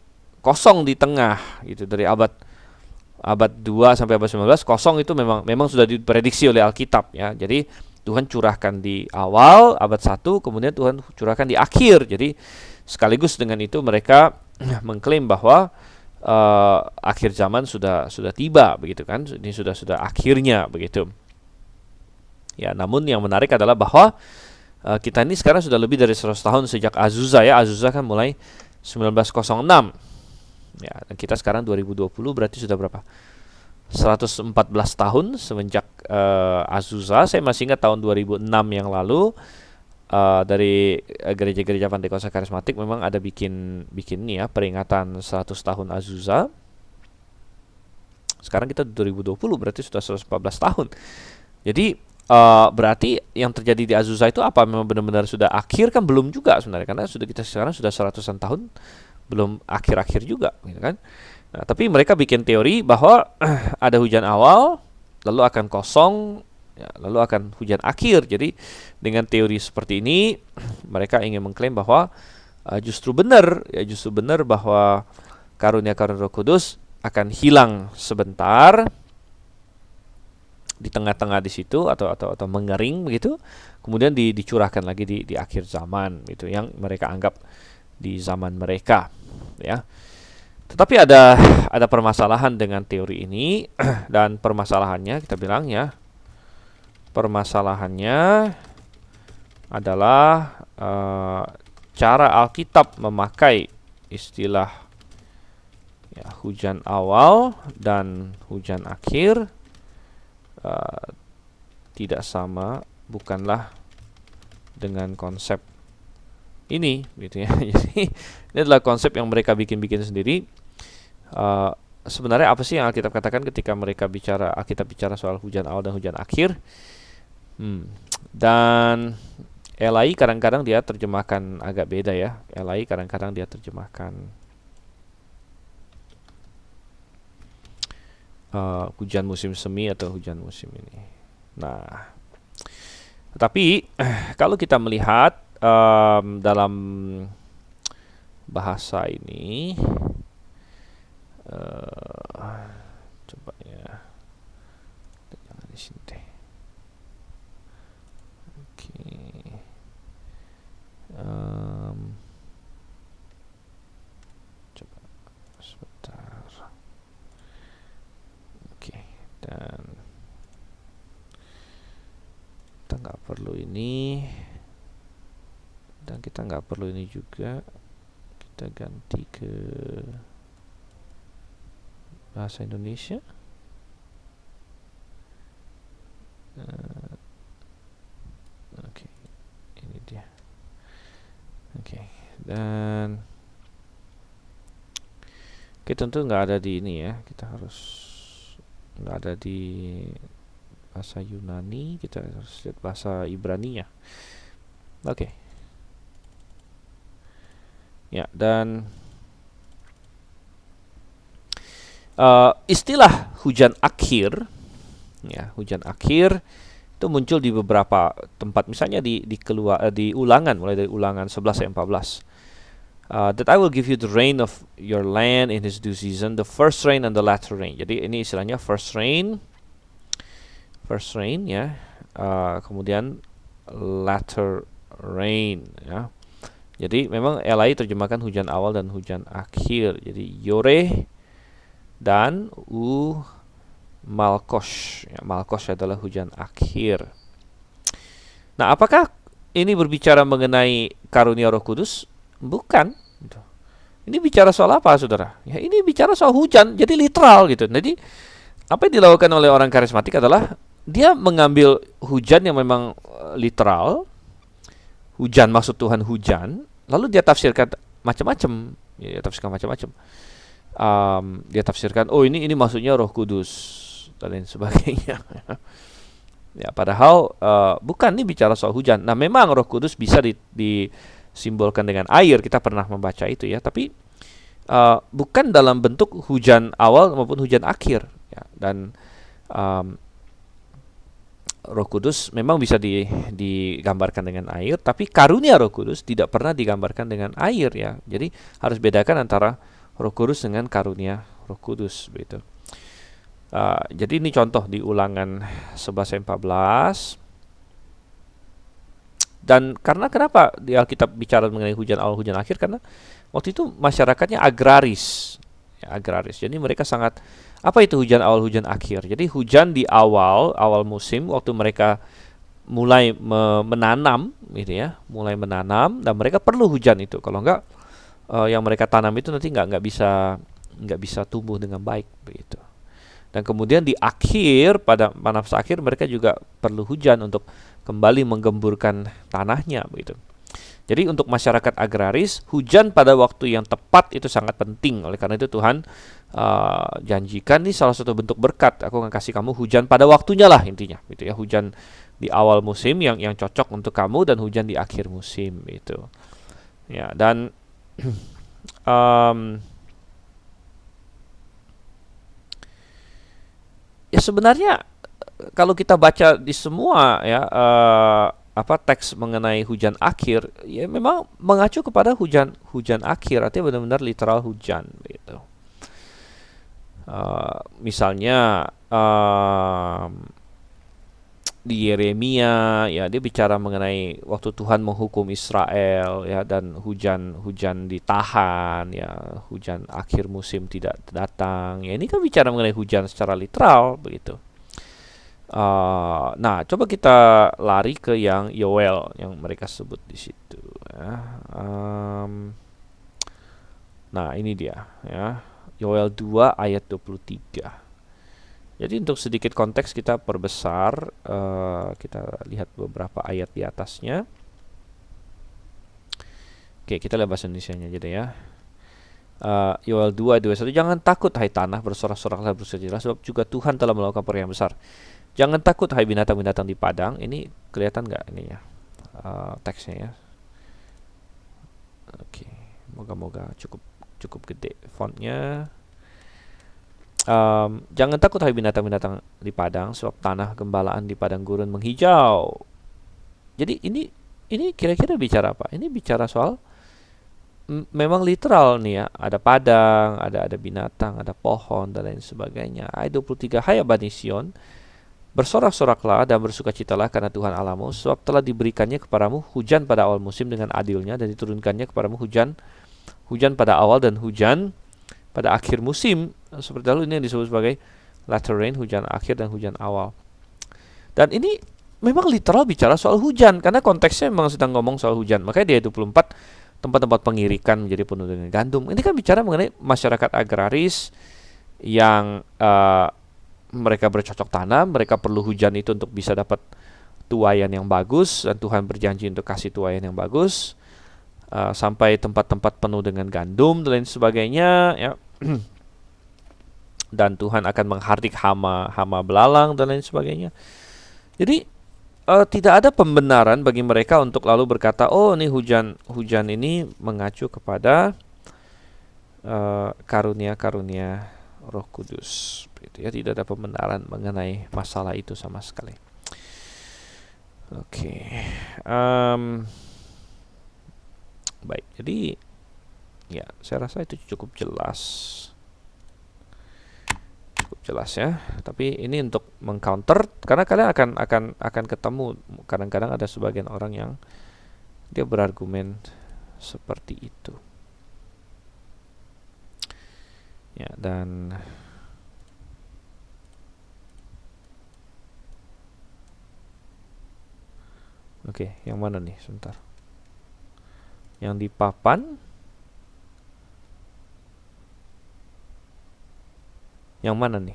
kosong di tengah gitu, dari abad 2 sampai abad 19 kosong, itu memang sudah diprediksi oleh Alkitab ya. Jadi Tuhan curahkan di awal abad 1, kemudian Tuhan curahkan di akhir. Jadi sekaligus dengan itu mereka mengklaim bahwa akhir zaman sudah tiba begitu kan. Ini sudah akhirnya begitu. Ya, namun yang menarik adalah bahwa kita ini sekarang sudah lebih dari 100 tahun sejak Azusa ya. Azusa kan mulai 1906. Ya, dan kita sekarang 2020, berarti sudah berapa? 114 tahun semenjak Azusa. Saya masih ingat tahun 2006 yang lalu dari gereja-gereja Pantekosta Karismatik memang ada bikin nih ya, peringatan 100 tahun Azusa. Sekarang kita 2020, berarti sudah 114 tahun. Jadi berarti yang terjadi di Azusa itu apa memang benar-benar sudah akhir? Kan belum juga sebenarnya, karena kita sekarang sudah 100-an tahun, belum akhir-akhir juga gitu kan. Nah, tapi mereka bikin teori bahwa ada hujan awal, lalu akan kosong ya, lalu akan hujan akhir. Jadi dengan teori seperti ini mereka ingin mengklaim bahwa justru benar bahwa karunia-karunia Roh Kudus akan hilang sebentar di tengah-tengah di situ, atau mengering begitu, kemudian dicurahkan lagi di akhir zaman gitu, yang mereka anggap di zaman mereka ya. Tetapi ada permasalahan dengan teori ini dan permasalahannya kita bilang ya, permasalahannya adalah cara Alkitab memakai istilah ya, hujan awal dan hujan akhir tidak sama, bukanlah dengan konsep ini gitu ya. Jadi ini adalah konsep yang mereka bikin sendiri. Sebenarnya apa sih yang Alkitab katakan ketika Alkitab bicara soal hujan awal dan hujan akhir? Dan LAI kadang-kadang dia terjemahkan agak beda ya. LAI kadang-kadang dia terjemahkan hujan musim semi atau hujan musim ini. Nah, tetapi kalau kita melihat dalam bahasa ini, coba ya, jangan di sini deh. Oke. Coba sebentar. Oke, dan kita nggak perlu ini, dan kita nggak perlu ini juga. Kita ganti ke bahasa Indonesia. Oke, ini dia. Oke, dan kita tentu nggak ada di ini ya. Kita harus nggak ada di bahasa Yunani, kita harus lihat bahasa Ibrani ya. Oke. Ya, dan istilah hujan akhir ya, hujan akhir itu muncul di beberapa tempat, misalnya di Ulangan, mulai dari Ulangan 11 ayat 14. That I will give you the rain of your land in his due season, the first rain and the latter rain. Jadi ini istilahnya first rain ya, kemudian latter rain ya. Jadi memang LAI terjemahkan hujan awal dan hujan akhir. Jadi Yore dan Malkosh ya, Malkosh adalah hujan akhir. Nah, apakah ini berbicara mengenai karunia Roh Kudus? Bukan. Ini bicara soal apa, saudara? Ya, ini bicara soal hujan, jadi literal gitu. Jadi apa yang dilakukan oleh orang karismatik adalah dia mengambil hujan yang memang literal, hujan maksud Tuhan hujan, lalu dia tafsirkan macam-macam. Ya, dia tafsirkan macam-macam. Dia tafsirkan, oh ini maksudnya Roh Kudus dan lain sebagainya. Ya, padahal bukan, ini bicara soal hujan. Nah, memang Roh Kudus bisa disimbolkan dengan air, kita pernah membaca itu ya, tapi bukan dalam bentuk hujan awal maupun hujan akhir ya. Dan um, Roh Kudus memang bisa digambarkan dengan air, tapi karunia Roh Kudus tidak pernah digambarkan dengan air ya. Jadi harus bedakan antara Roh Kudus dengan karunia Roh Kudus begitu. Jadi ini contoh di Ulangan 11:14. Dan karena kenapa di Alkitab bicara mengenai hujan awal hujan akhir, karena waktu itu masyarakatnya agraris ya, agraris. Jadi mereka sangat, apa itu hujan awal hujan akhir? Jadi hujan di awal musim waktu mereka mulai menanam gitu ya, mulai menanam, dan mereka perlu hujan itu. Kalau enggak yang mereka tanam itu nanti nggak bisa tumbuh dengan baik begitu. Dan kemudian di akhir, pada masa akhir, mereka juga perlu hujan untuk kembali menggemburkan tanahnya begitu. Jadi untuk masyarakat agraris, hujan pada waktu yang tepat itu sangat penting. Oleh karena itu Tuhan janjikan nih salah satu bentuk berkat. Aku akan kasih kamu hujan pada waktunya lah intinya, gitu ya. Hujan di awal musim yang cocok untuk kamu, dan hujan di akhir musim itu. Ya, dan um, ya sebenarnya kalau kita baca di semua ya teks mengenai hujan akhir, ya memang mengacu kepada hujan hujan akhir, artinya benar-benar literal hujan gitu. Misalnya di Yeremia ya, dia bicara mengenai waktu Tuhan menghukum Israel ya, dan hujan ditahan ya, hujan akhir musim tidak datang ya. Ini kan bicara mengenai hujan secara literal begitu. Nah, coba kita lari ke yang Yoel yang mereka sebut di situ ya. Nah, ini dia ya. Yoel 2 ayat 23. Jadi untuk sedikit konteks kita perbesar, kita lihat beberapa ayat di atasnya. Oke, kita lihat bahasa Indonesianya aja deh ya. Yoel 2 ayat 21. Jangan takut hai tanah, bersorak-soraklah bersujudlah, sebab juga Tuhan telah melakukan perkara yang besar. Jangan takut hai binatang-binatang di padang. Ini kelihatan nggak ini ya, teksnya ya. Oke, moga-moga cukup gede fontnya. Jangan takut hai binatang-binatang di padang, sebab tanah gembalaan di padang gurun menghijau. Jadi ini kira-kira bicara apa? Ini bicara soal memang literal nih ya. Ada padang, ada binatang, ada pohon dan lain sebagainya. Ayat 23, hai Bani Sion, bersorak-soraklah dan bersukacitalah karena Tuhan Allahmu, sebab telah diberikannya kepadamu hujan pada awal musim dengan adilnya, dan diturunkannya kepadamu hujan pada awal dan hujan pada akhir musim. Seperti lalu ini yang disebut sebagai latter rain, hujan akhir dan hujan awal. Dan ini memang literal bicara soal hujan, karena konteksnya memang sedang ngomong soal hujan. Makanya di ayat 24, tempat-tempat pengirikan menjadi penuh dengan gandum. Ini kan bicara mengenai masyarakat agraris yang mereka bercocok tanam, mereka perlu hujan itu untuk bisa dapat tuaian yang bagus, dan Tuhan berjanji untuk kasih tuaian yang bagus, sampai tempat-tempat penuh dengan gandum dan lain sebagainya ya. Dan Tuhan akan menghardik hama belalang dan lain sebagainya. Jadi tidak ada pembenaran bagi mereka untuk lalu berkata, oh ini hujan ini mengacu kepada karunia-karunia Roh Kudus. Gitu ya, tidak ada pembenaran mengenai masalah itu sama sekali. Oke. Baik, jadi ya saya rasa itu cukup jelas ya. Tapi ini untuk mengcounter, karena kalian akan ketemu kadang-kadang ada sebagian orang yang dia berargumen seperti itu ya. Dan oke, yang mana nih, sebentar, yang di papan yang mana nih?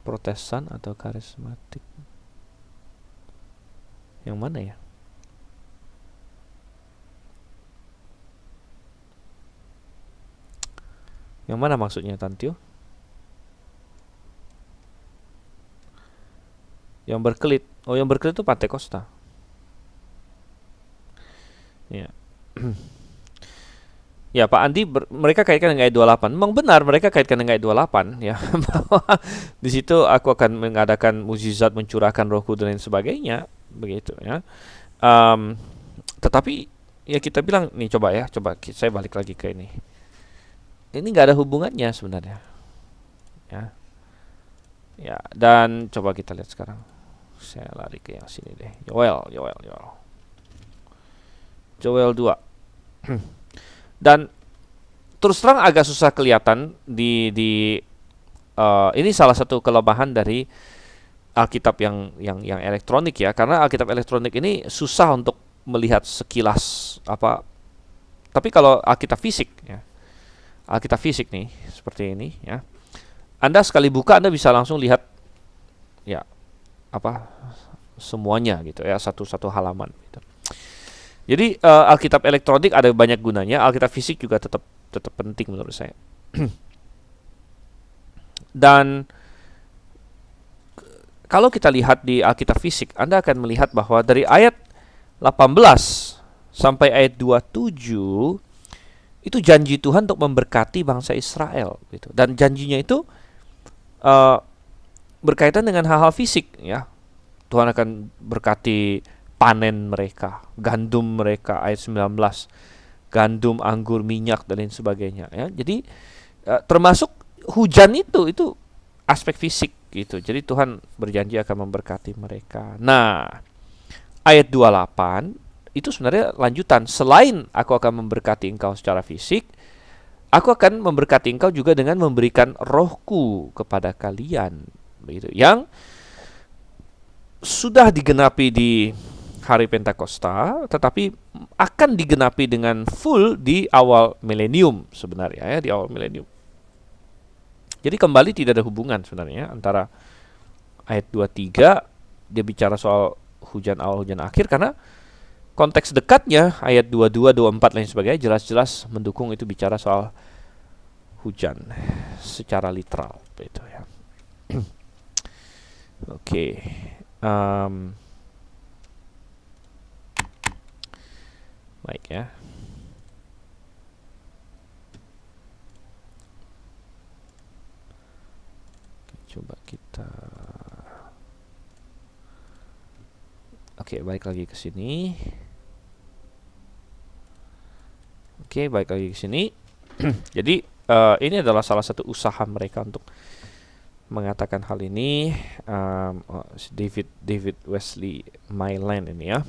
Protestan atau karismatik? Yang mana ya? Yang mana maksudnya, Tantio? Yang berkelit. Oh, yang berkelit itu Pantekosta. Ya. Ya, Pak Andi, mereka kaitkan dengan ayat 28. Memang benar mereka kaitkan dengan ayat 28 ya, bahwa di situ aku akan mengadakan mukjizat, mencurahkan rohku dan lain sebagainya, begitu ya. Em, tetapi ya kita bilang nih, coba ya, saya balik lagi ke ini. Ini nggak ada hubungannya sebenarnya, ya. Ya, dan coba kita lihat sekarang. Saya lari ke yang sini deh. Joel 2. Dan terus terang agak susah kelihatan ini salah satu kelemahan dari Alkitab yang elektronik ya, karena Alkitab elektronik ini susah untuk melihat sekilas apa. Tapi kalau Alkitab fisik ya, Alkitab fisik nih seperti ini ya, Anda sekali buka Anda bisa langsung lihat ya apa semuanya gitu ya, satu halaman gitu. Jadi Alkitab elektronik ada banyak gunanya, Alkitab fisik juga tetap penting menurut saya. Dan kalau kita lihat di Alkitab fisik, Anda akan melihat bahwa dari ayat 18 sampai ayat 27 itu janji Tuhan untuk memberkati bangsa Israel gitu. Dan janjinya itu berkaitan dengan hal-hal fisik ya. Tuhan akan berkati panen mereka, gandum mereka, ayat 19, gandum, anggur, minyak dan lain sebagainya ya. Jadi termasuk hujan itu aspek fisik gitu. Jadi Tuhan berjanji akan memberkati mereka. Nah, ayat 28 itu sebenarnya lanjutan. Selain aku akan memberkati engkau secara fisik, aku akan memberkati engkau juga dengan memberikan rohku kepada kalian begitu. Yang sudah digenapi di hari Pentakosta, tetapi akan digenapi dengan full di awal milenium sebenarnya ya, di awal milenium. Jadi kembali tidak ada hubungan sebenarnya antara ayat 23 dia bicara soal hujan awal hujan akhir, karena konteks dekatnya ayat 22, 24 lain sebagainya jelas-jelas mendukung itu bicara soal hujan secara literal itu ya. Oke. Baik ya. Coba kita. Oke, balik lagi ke sini. Oke, balik lagi ke sini. Jadi ini adalah salah satu usaha mereka untuk mengatakan hal ini. David Wesley Myland ini ya.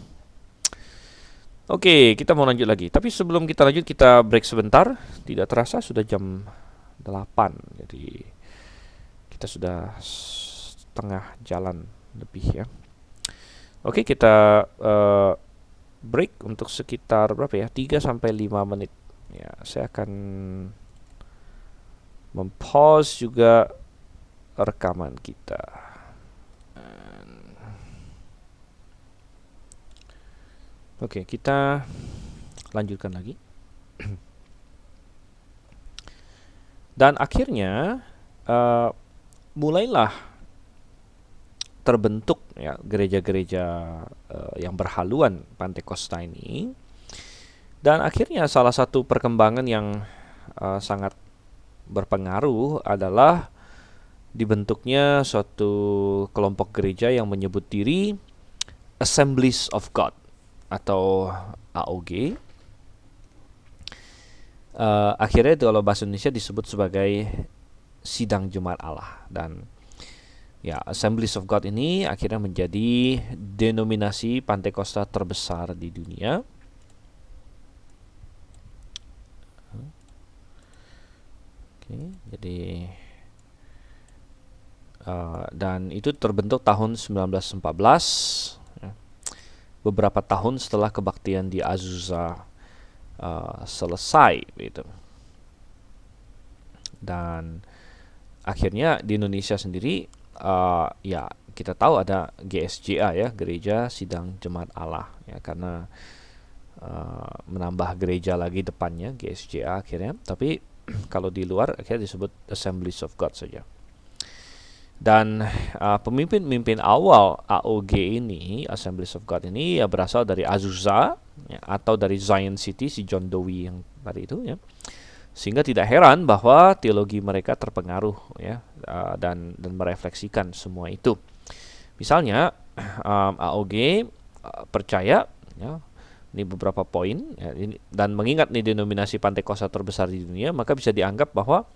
Oke, kita mau lanjut lagi. Tapi sebelum kita lanjut, kita break sebentar. Tidak terasa sudah jam 8. Jadi kita sudah setengah jalan lebih ya. Oke, kita break untuk sekitar berapa ya? 3 sampai 5 menit. Ya, saya akan mempause juga rekaman kita. Oke, kita lanjutkan lagi. Dan akhirnya mulailah terbentuk ya gereja-gereja yang berhaluan Pantekosta ini. Dan akhirnya salah satu perkembangan yang sangat berpengaruh adalah dibentuknya suatu kelompok gereja yang menyebut diri Assemblies of God atau AOG. Akhirnya itu kalau bahasa Indonesia disebut sebagai Sidang Jemaat Allah. Dan ya, Assemblies of God ini akhirnya menjadi denominasi Pantekosta terbesar di dunia. Oke, jadi dan itu terbentuk tahun 1914 ya, beberapa tahun setelah kebaktian di Azusa selesai gitu. Dan akhirnya di Indonesia sendiri ya kita tahu ada GSJA ya, Gereja Sidang Jemaat Allah ya, karena menambah gereja lagi depannya GSJA akhirnya. Tapi kalau di luar akhirnya disebut Assemblies of God saja. Dan pemimpin-pemimpin awal AOG ini, Assemblies of God ini, ya berasal dari Azusa, ya, atau dari Zion City, si John Dowie yang tadi itu, ya. Sehingga tidak heran bahwa teologi mereka terpengaruh, ya, dan merefleksikan semua itu. Misalnya AOG percaya, ya, ini beberapa poin, ya, dan mengingat nih denominasi Pantekosta terbesar di dunia, maka bisa dianggap bahwa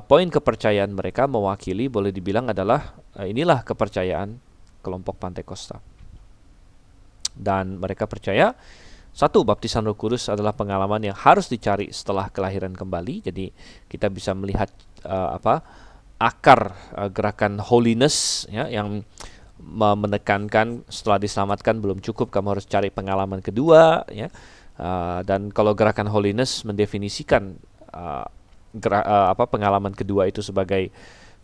poin kepercayaan mereka mewakili, boleh dibilang adalah inilah kepercayaan kelompok Pantekosta. Dan mereka percaya satu, baptisan Roh Kudus adalah pengalaman yang harus dicari setelah kelahiran kembali. Jadi kita bisa melihat akar gerakan holiness, ya, yang menekankan setelah diselamatkan belum cukup, kamu harus cari pengalaman kedua, ya. Dan kalau gerakan holiness mendefinisikan pengalaman kedua itu sebagai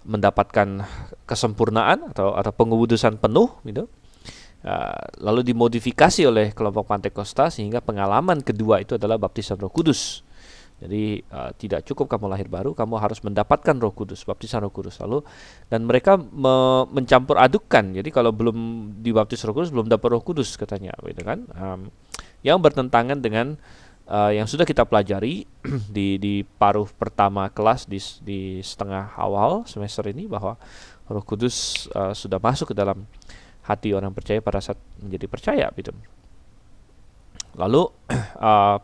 mendapatkan kesempurnaan atau pengudusan penuh, gitu. Lalu dimodifikasi oleh kelompok Pantekosta sehingga pengalaman kedua itu adalah baptisan Roh Kudus. Jadi tidak cukup kamu lahir baru, kamu harus mendapatkan Roh Kudus, baptisan Roh Kudus. Lalu dan mereka mencampur adukan. Jadi kalau belum dibaptis Roh Kudus belum dapat Roh Kudus katanya, gitu kan? Yang bertentangan dengan yang sudah kita pelajari di paruh pertama kelas di setengah awal semester ini, bahwa Roh Kudus sudah masuk ke dalam hati orang percaya pada saat menjadi percaya, gitu. Lalu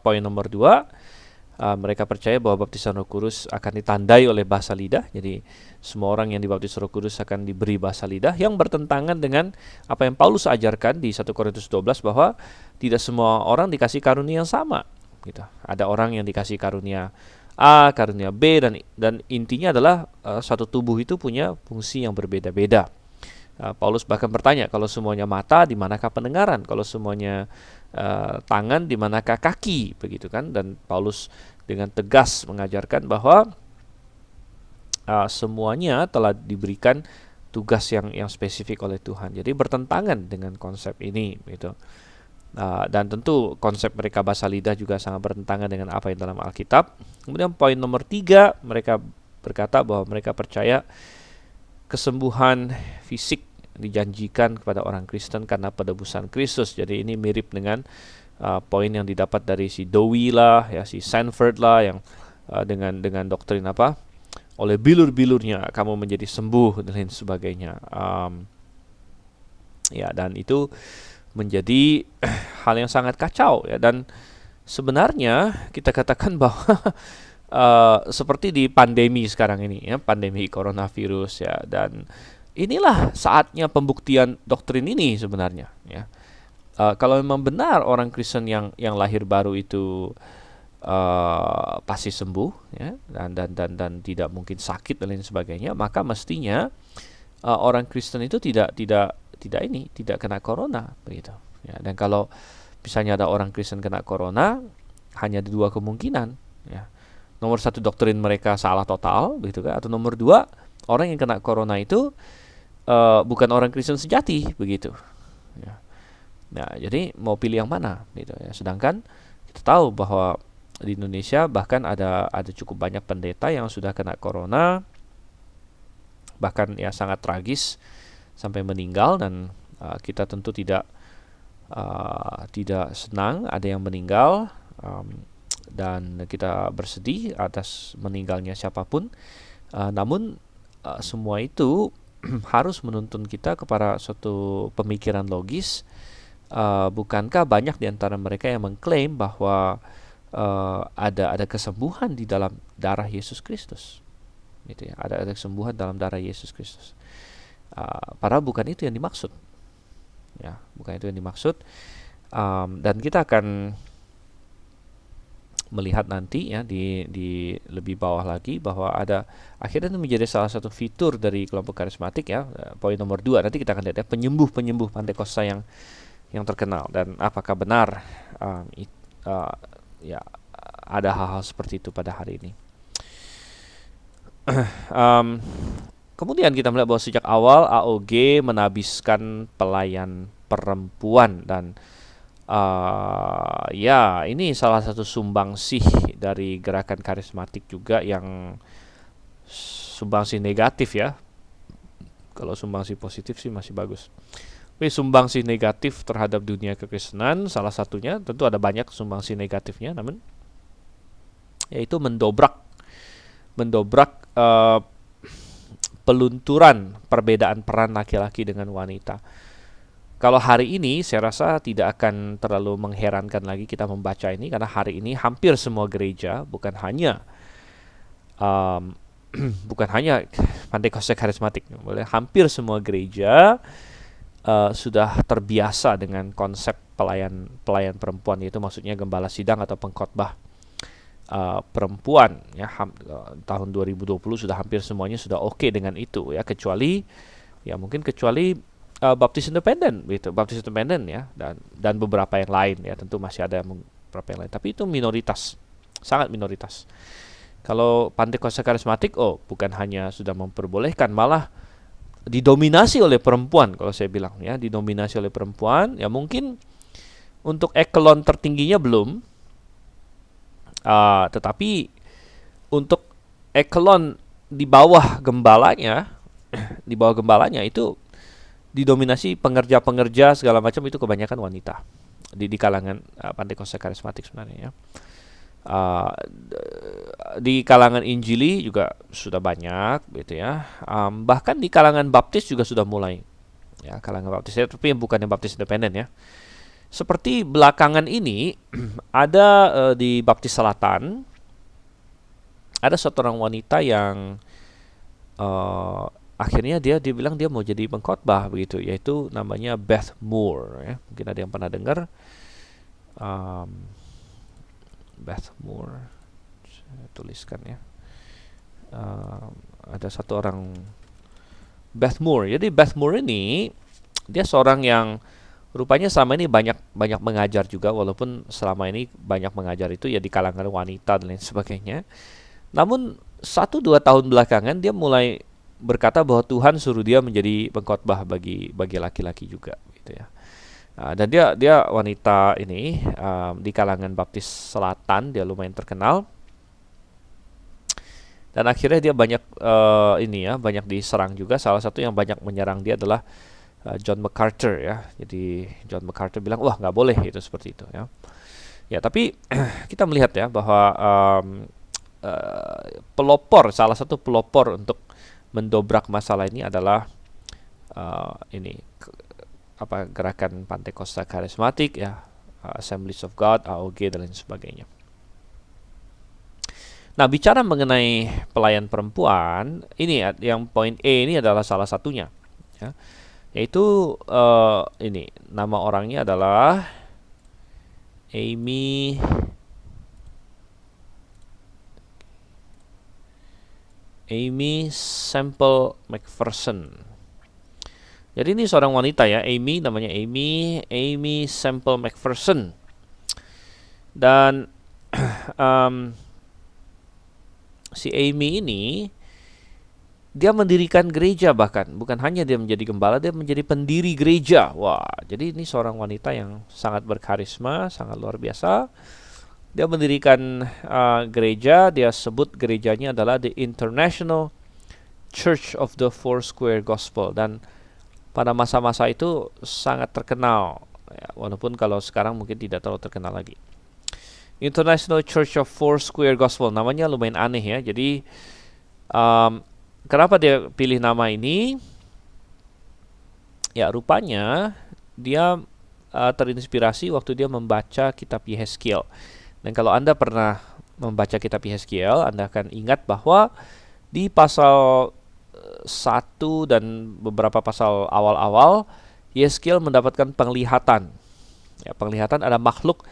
poin nomor 2, mereka percaya bahwa baptisan Roh Kudus akan ditandai oleh bahasa lidah. Jadi semua orang yang dibaptis Roh Kudus akan diberi bahasa lidah, yang bertentangan dengan apa yang Paulus ajarkan di 1 Korintus 12 bahwa tidak semua orang dikasih karunia yang sama, gitu. Ada orang yang dikasih karunia A, karunia B, dan intinya adalah satu tubuh itu punya fungsi yang berbeda-beda. Paulus bahkan bertanya, kalau semuanya mata, di manakah pendengaran? Kalau semuanya tangan, di manakah kaki? Begitu kan? Dan Paulus dengan tegas mengajarkan bahwa semuanya telah diberikan tugas yang spesifik oleh Tuhan. Jadi bertentangan dengan konsep ini, gitu. Dan tentu konsep mereka bahasa lidah juga sangat bertentangan dengan apa yang dalam Alkitab. Kemudian poin nomor 3, mereka berkata bahwa mereka percaya kesembuhan fisik dijanjikan kepada orang Kristen karena penebusan Kristus. Jadi ini mirip dengan poin yang didapat dari si Dowie lah, ya, si Sanford lah, yang dengan doktrin oleh bilur-bilurnya kamu menjadi sembuh dan lain sebagainya. Ya, dan itu menjadi hal yang sangat kacau, ya. Dan sebenarnya kita katakan bahwa seperti di pandemi sekarang ini, ya, pandemi coronavirus, ya, dan inilah saatnya pembuktian doktrin ini sebenarnya, ya. Kalau memang benar orang Kristen yang lahir baru itu pasti sembuh, ya, dan tidak mungkin sakit dan lain sebagainya, maka mestinya orang Kristen itu tidak kena corona, begitu, ya. Dan kalau misalnya ada orang Kristen kena corona, hanya ada 2 kemungkinan, ya. Nomor 1, doktrin mereka salah total, begitu kan? Atau nomor 2, orang yang kena corona itu bukan orang Kristen sejati, begitu, ya. Nah, jadi mau pilih yang mana, gitu, ya. Sedangkan kita tahu bahwa di Indonesia bahkan ada cukup banyak pendeta yang sudah kena corona, bahkan ya sangat tragis sampai meninggal, dan kita tentu tidak senang ada yang meninggal, dan kita bersedih atas meninggalnya siapapun. Namun semua itu harus menuntun kita kepada suatu pemikiran logis. Bukankah banyak di antara mereka yang mengklaim bahwa ada kesembuhan di dalam darah Yesus Kristus, gitu, ya. Ada kesembuhan dalam darah Yesus Kristus. Padahal bukan itu yang dimaksud, ya, bukan itu yang dimaksud. Dan kita akan melihat nanti, ya, di lebih bawah lagi bahwa ada akhirnya itu menjadi salah satu fitur dari kelompok karismatik, ya. Poin nomor 2 nanti kita akan lihat, ya, penyembuh Pantekosta yang terkenal, dan apakah benar ya ada hal-hal seperti itu pada hari ini. Kemudian kita melihat bahwa sejak awal AOG menabiskan pelayan perempuan, dan ya ini salah satu sumbangsih dari gerakan karismatik juga, yang sumbangsih negatif, ya. Kalau sumbangsi positif sih masih bagus. Tapi sumbangsi negatif terhadap dunia kekristenan, salah satunya tentu ada banyak sumbangsi negatifnya, namun yaitu mendobrak pelunturan perbedaan peran laki-laki dengan wanita. Kalau hari ini saya rasa tidak akan terlalu mengherankan lagi kita membaca ini, karena hari ini hampir semua gereja, bukan hanya bukan hanya Pantekosta karismatik, hampir semua gereja sudah terbiasa dengan konsep pelayan perempuan, yaitu maksudnya gembala sidang atau pengkhotbah perempuan, ya. Tahun 2020 sudah hampir semuanya sudah oke dengan itu, ya, kecuali Baptis Independen, gitu, Baptis Independen, ya, dan beberapa yang lain, ya, tentu masih ada beberapa yang lain, tapi itu minoritas, sangat minoritas. Kalau Pantekosta karismatik, bukan hanya sudah memperbolehkan, malah didominasi oleh perempuan. Kalau saya bilang, ya, didominasi oleh perempuan, ya, mungkin untuk ekelon tertingginya belum, tetapi untuk ekelon di bawah gembalanya itu didominasi pengerja-pengerja segala macam, itu kebanyakan wanita di kalangan Pantekosta karismatik sebenarnya, ya. Di kalangan Injili juga sudah banyak, gitu, ya. Bahkan di kalangan Baptis juga sudah mulai, ya, kalangan Baptis, ya, tapi bukan yang Baptis Independen, ya. Seperti belakangan ini ada di Baptis Selatan ada seorang wanita yang akhirnya dia bilang dia mau jadi pengkhotbah, begitu, yaitu namanya Beth Moore, ya. Mungkin ada yang pernah dengar Beth Moore. Saya tuliskan, ya. Ada satu orang Beth Moore. Jadi Beth Moore ini dia seorang yang rupanya selama ini banyak mengajar juga, walaupun selama ini banyak mengajar itu ya di kalangan wanita dan lain sebagainya. Namun 1-2 tahun belakangan dia mulai berkata bahwa Tuhan suruh dia menjadi pengkhotbah bagi laki-laki juga, gitu, ya. Dan dia wanita ini di kalangan Baptis Selatan, dia lumayan terkenal. Dan akhirnya dia banyak banyak diserang juga. Salah satu yang banyak menyerang dia adalah John MacArthur, ya. Jadi John MacArthur bilang, wah, nggak boleh itu seperti itu, ya. Ya, tapi kita melihat, ya, bahwa salah satu pelopor untuk mendobrak masalah ini adalah gerakan Pantekosta karismatik, ya, Assemblies of God, AOG, dan lain sebagainya. Nah, bicara mengenai pelayan perempuan, ini yang poin E ini adalah salah satunya, ya. Yaitu nama orangnya adalah Amy Semple McPherson. Jadi ini seorang wanita, ya, namanya Amy Semple McPherson. Dan si Amy ini dia mendirikan gereja, bahkan bukan hanya dia menjadi gembala, dia menjadi pendiri gereja. Wah, jadi ini seorang wanita yang sangat berkarisma, sangat luar biasa. Dia mendirikan gereja, dia sebut gerejanya adalah The International Church of the Foursquare Gospel, dan pada masa-masa itu sangat terkenal, ya, walaupun kalau sekarang mungkin tidak terlalu terkenal lagi. International Church of Foursquare Gospel, namanya lumayan aneh, ya. Jadi kenapa dia pilih nama ini? Ya, rupanya dia terinspirasi waktu dia membaca kitab Yehezkiel. Dan kalau Anda pernah membaca kitab Yehezkiel, Anda akan ingat bahwa di pasal 1 dan beberapa pasal awal-awal, Yehezkiel mendapatkan penglihatan. Ya, penglihatan ada makhluk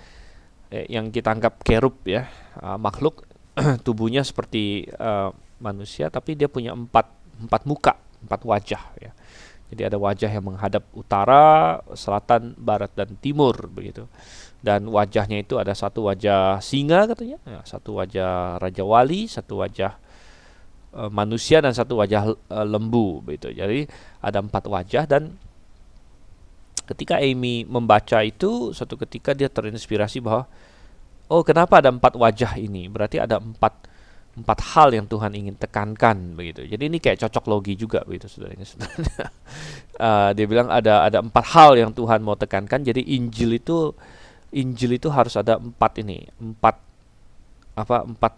yang kita anggap kerub, ya, makhluk tubuhnya seperti manusia, tapi dia punya empat muka, 4 wajah, ya. Jadi ada wajah yang menghadap utara, selatan, barat, dan timur, begitu. Dan wajahnya itu ada satu wajah singa, katanya, ya, satu wajah raja wali, satu wajah manusia, dan satu wajah lembu, begitu. Jadi ada 4 wajah, dan ketika Amy membaca itu, suatu ketika dia terinspirasi bahwa, oh, kenapa ada 4 wajah ini? Berarti ada 4 4 hal yang Tuhan ingin tekankan begitu. Jadi ini kayak cocok logi juga begitu saudaranya. Dia bilang ada 4 hal yang Tuhan mau tekankan. Jadi Injil itu harus ada 4 ini, 4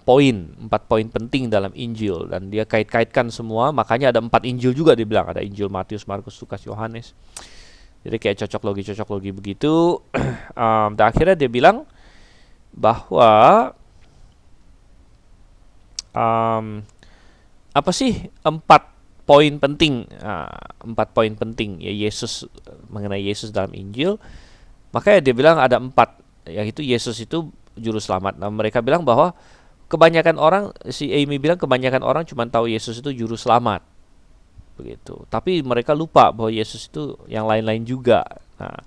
poin penting dalam Injil, dan dia kait-kaitkan semua. Makanya ada 4 Injil juga dibilang, ada Injil Matius, Markus, Lukas, Yohanes. Jadi kayak cocok logi begitu. Dan akhirnya dia bilang bahwa apa sih 4 poin penting, 4 poin penting ya Yesus, mengenai Yesus dalam Injil. Makanya dia bilang ada 4, yaitu Yesus itu juru selamat. Nah, mereka bilang bahwa kebanyakan orang, si Amy bilang kebanyakan orang cuma tahu Yesus itu juru selamat begitu. Tapi mereka lupa bahwa Yesus itu yang lain-lain juga. Nah,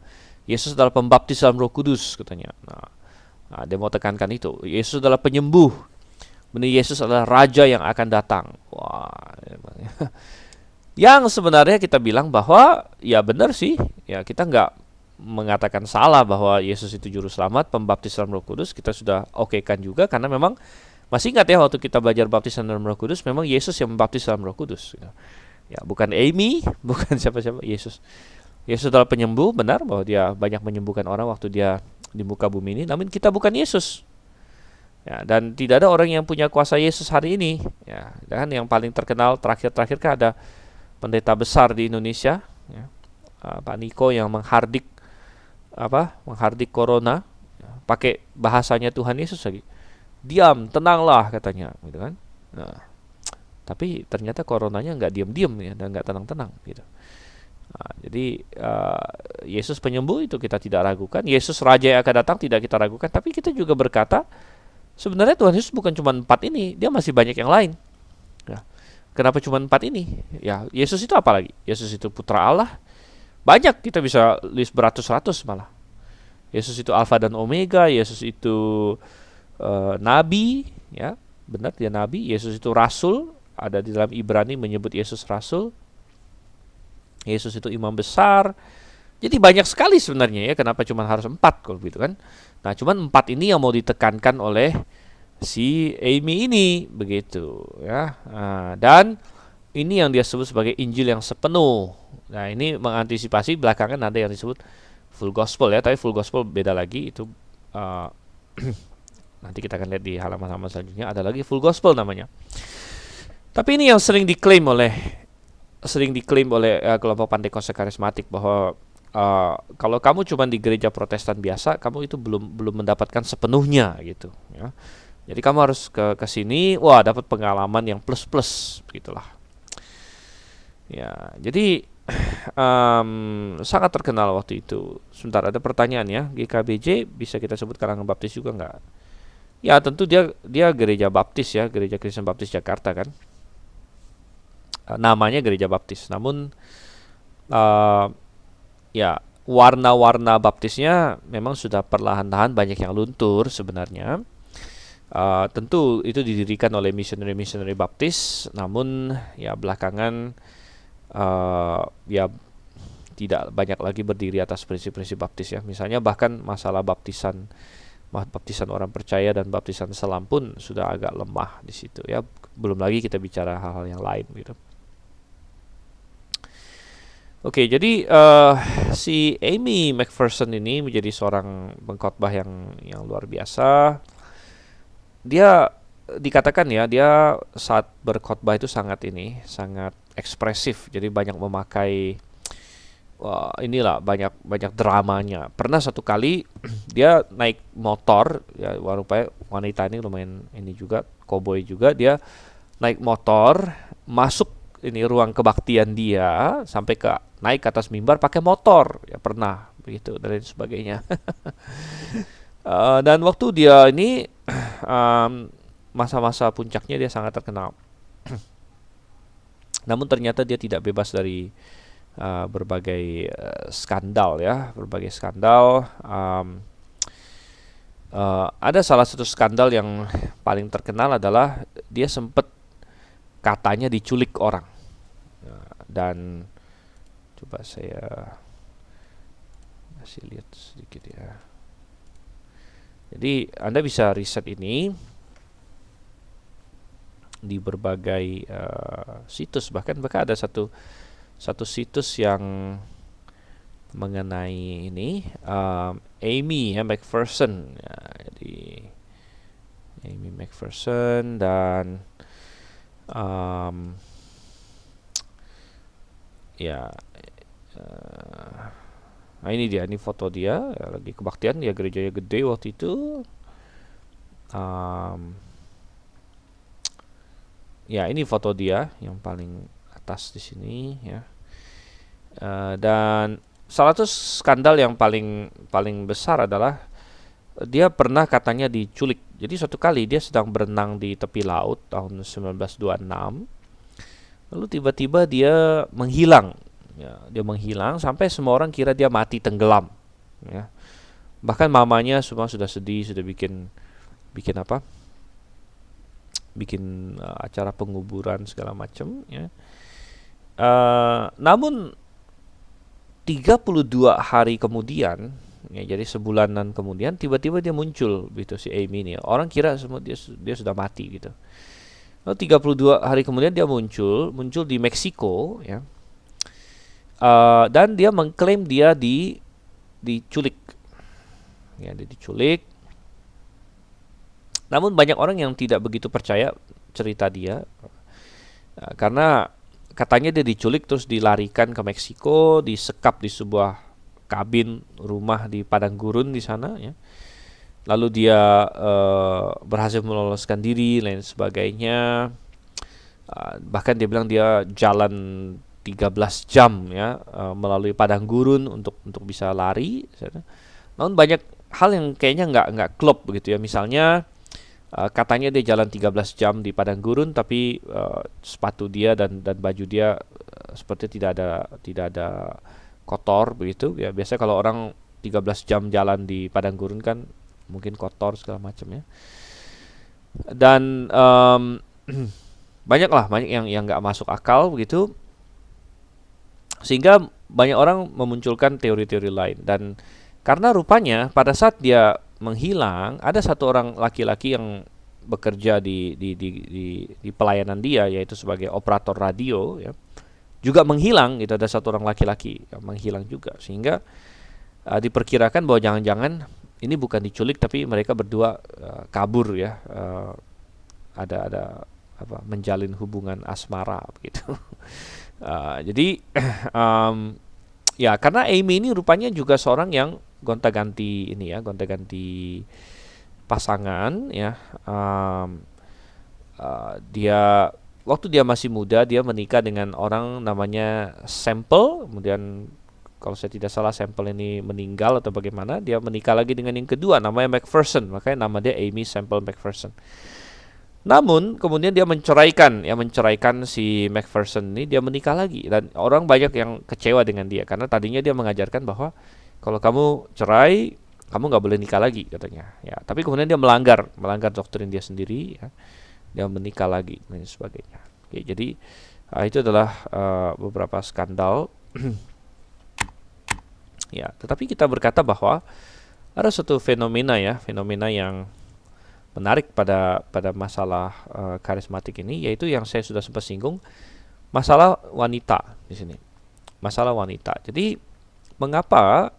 Yesus adalah pembaptis dalam Roh Kudus katanya. Nah, dia mau tekankan itu. Yesus adalah penyembuh. Benih Yesus adalah raja yang akan datang. Wah, yang sebenarnya kita bilang bahwa ya benar sih, ya kita nggak mengatakan salah bahwa Yesus itu juru selamat, pembaptis dalam Roh Kudus. Kita sudah okekan juga, karena memang masih ingat ya waktu kita belajar baptisan dalam Roh Kudus, memang Yesus yang membaptis dalam Roh Kudus. Ya, bukan Amy, bukan siapa-siapa, Yesus. Yesus adalah penyembuh, benar bahwa dia banyak menyembuhkan orang waktu dia di muka bumi ini. Namun kita bukan Yesus. Ya, dan tidak ada orang yang punya kuasa Yesus hari ini. Ya, dan yang paling terkenal terakhir-terakhir kan ada pendeta besar di Indonesia, ya, Pak Niko, yang menghardik corona, ya, pakai bahasanya Tuhan Yesus lagi. Diam, tenanglah katanya, gitu kan. Nah, tapi ternyata coronanya nggak diam-diam ya, dan nggak tenang-tenang gitu. Nah, jadi Yesus penyembuh itu kita tidak ragukan. Yesus Raja yang akan datang tidak kita ragukan. Tapi kita juga berkata, sebenarnya Tuhan Yesus bukan cuma 4 ini, dia masih banyak yang lain. Ya. Kenapa cuma 4 ini? Ya, Yesus itu apa lagi? Yesus itu Putra Allah. Banyak, kita bisa list beratus-ratus malah. Yesus itu Alfa dan Omega. Yesus itu Nabi, ya, benar dia Nabi. Yesus itu Rasul. Ada di dalam Ibrani menyebut Yesus Rasul. Yesus itu Imam Besar. Jadi banyak sekali sebenarnya ya, kenapa cuma harus 4 kalau gitu kan. Nah, cuman 4 ini yang mau ditekankan oleh si Amy ini begitu ya. Dan ini yang dia sebut sebagai Injil yang sepenuh. Nah, ini mengantisipasi belakangan ada yang disebut full gospel ya, tapi full gospel beda lagi itu. Nanti kita akan lihat di halaman-halaman selanjutnya, ada lagi full gospel namanya. Tapi ini yang sering diklaim oleh kelompok Pantekoste karismatik, bahwa kalau kamu cuma di gereja Protestan biasa, kamu itu belum mendapatkan sepenuhnya gitu ya. Jadi kamu harus ke sini, wah, dapat pengalaman yang plus begitulah. Ya, jadi sangat terkenal waktu itu. Sebentar, ada pertanyaan ya, GKBJ bisa kita sebut kalangan baptis juga nggak? Ya, tentu dia gereja baptis ya, Gereja Kristen Baptis Jakarta kan. Namanya gereja baptis, namun ya warna-warna baptisnya memang sudah perlahan-lahan banyak yang luntur sebenarnya. Tentu itu didirikan oleh misioneri baptis, namun ya belakangan ya tidak banyak lagi berdiri atas prinsip-prinsip baptis ya. Misalnya bahkan masalah baptisan orang percaya dan baptisan selam pun sudah agak lemah di situ ya. Belum lagi kita bicara hal-hal yang lain gitu. Oke, jadi si Amy McPherson ini menjadi seorang pengkhotbah yang luar biasa. Dia dikatakan ya, dia saat berkhotbah itu sangat ekspresif. Jadi banyak memakai banyak dramanya. Pernah satu kali dia naik motor ya, rupanya wanita ini lumayan ini juga, koboi juga, dia naik motor masuk ini ruang kebaktian dia, sampai naik ke atas mimbar pakai motor ya, pernah begitu dan sebagainya. Dan waktu dia ini masa-masa puncaknya dia sangat terkenal. Namun ternyata dia tidak bebas dari berbagai skandal ya, berbagai skandal. Ada salah satu skandal yang paling terkenal adalah dia sempat katanya diculik orang. Dan coba saya kasih lihat sedikit ya. Jadi Anda bisa riset ini. di berbagai situs. Bahkan ada satu situs yang mengenai ini, Amy ya, McPherson ya, jadi Amy McPherson dan ya nah ini dia, ini foto dia lagi kebaktian, dia gerejanya gede waktu itu. Ya ini foto dia yang paling atas di sini ya. Dan salah satu skandal yang paling besar adalah dia pernah katanya diculik. Jadi suatu kali dia sedang berenang di tepi laut tahun 1926. Lalu tiba-tiba dia menghilang. Ya, dia menghilang sampai semua orang kira dia mati tenggelam. Ya. Bahkan mamanya semua sudah sedih, sudah bikin apa? Bikin acara penguburan segala macam. Ya. Namun 32 hari kemudian, ya, jadi sebulanan kemudian tiba-tiba dia muncul gitu si Amy ini. Orang kira semua dia sudah mati gitu. Lalu 32 hari kemudian dia muncul di Meksiko ya. Dan dia mengklaim dia diculik. Ya, dia diculik. Namun banyak orang yang tidak begitu percaya cerita dia. Karena katanya dia diculik terus dilarikan ke Meksiko, disekap di sebuah kabin rumah di padang gurun di sana ya. Lalu dia berhasil meloloskan diri lain sebagainya. Bahkan dia bilang dia jalan 13 jam ya melalui padang gurun untuk bisa lari. Namun banyak hal yang kayaknya nggak klop begitu ya. Misalnya katanya dia jalan 13 jam di padang gurun, tapi sepatu dia dan baju dia seperti tidak ada kotor begitu ya. Biasanya kalau orang 13 jam jalan di padang gurun kan mungkin kotor segala macam ya. Dan banyak yang nggak masuk akal begitu, sehingga banyak orang memunculkan teori-teori lain. Dan karena rupanya pada saat dia menghilang, ada satu orang laki-laki yang bekerja di pelayanan dia, yaitu sebagai operator radio ya, juga menghilang gitu. Ada satu orang laki-laki yang menghilang juga, sehingga diperkirakan bahwa jangan-jangan ini bukan diculik tapi mereka berdua kabur ya, ada apa, menjalin hubungan asmara begitu. Jadi ya karena Amy ini rupanya juga seorang yang gonta-ganti pasangan ya. Dia waktu dia masih muda dia menikah dengan orang namanya Semple, kemudian kalau saya tidak salah Semple ini meninggal atau bagaimana, dia menikah lagi dengan yang kedua namanya McPherson, makanya nama dia Amy Semple McPherson. Namun kemudian dia menceraikan si McPherson ini, dia menikah lagi, dan orang banyak yang kecewa dengan dia karena tadinya dia mengajarkan bahwa kalau kamu cerai kamu nggak boleh nikah lagi katanya ya, tapi kemudian dia melanggar doktrin dia sendiri ya. Dia menikah lagi dan sebagainya. Oke, jadi itu adalah beberapa skandal. Ya, tetapi kita berkata bahwa ada suatu fenomena yang menarik pada masalah karismatik ini, yaitu yang saya sudah sempat singgung, masalah wanita di sini. Masalah wanita. Jadi mengapa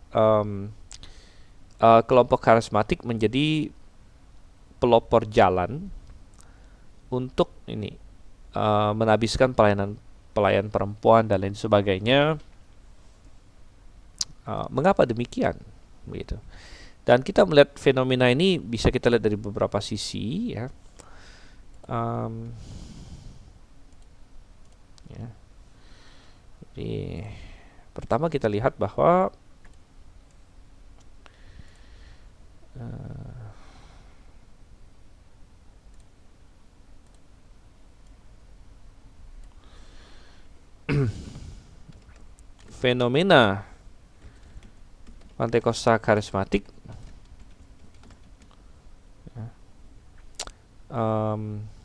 kelompok karismatik menjadi pelopor jalan untuk ini menabiskan pelayan perempuan dan lain sebagainya? Mengapa demikian begitu? Dan kita melihat fenomena ini bisa kita lihat dari beberapa sisi ya. Ya. Jadi pertama kita lihat bahwa fenomena Pantekosta karismatik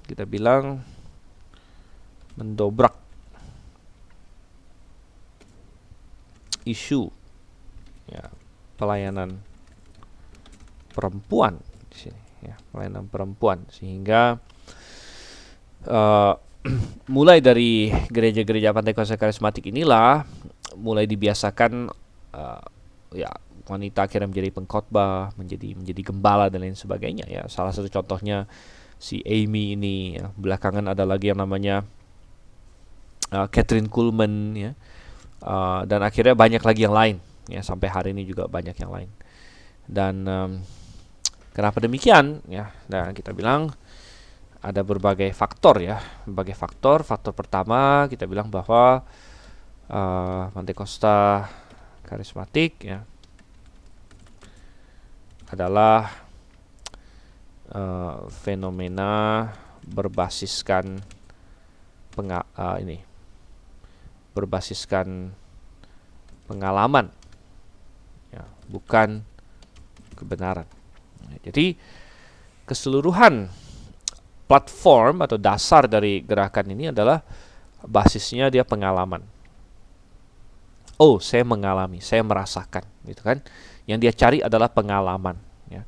kita bilang mendobrak isu ya, pelayanan perempuan di sini ya, pelayanan perempuan, sehingga eh, mulai dari gereja-gereja Pantekosta karismatik inilah mulai dibiasakan, eh, ya wanita akhirnya menjadi pengkhotbah, menjadi gembala dan lain sebagainya ya. Salah satu contohnya si Amy ini ya. Belakangan ada lagi yang namanya Catherine Kuhlman ya. Dan akhirnya banyak lagi yang lain ya, sampai hari ini juga banyak yang lain. Dan kenapa demikian ya? Dan kita bilang ada berbagai faktor ya, berbagai faktor. Faktor pertama kita bilang bahwa Pantekosta karismatik ya adalah fenomena berbasiskan berbasiskan pengalaman ya, bukan kebenaran. Jadi keseluruhan platform atau dasar dari gerakan ini adalah basisnya dia pengalaman. Oh, saya mengalami, saya merasakan, gitu kan? Yang dia cari adalah pengalaman. Ya.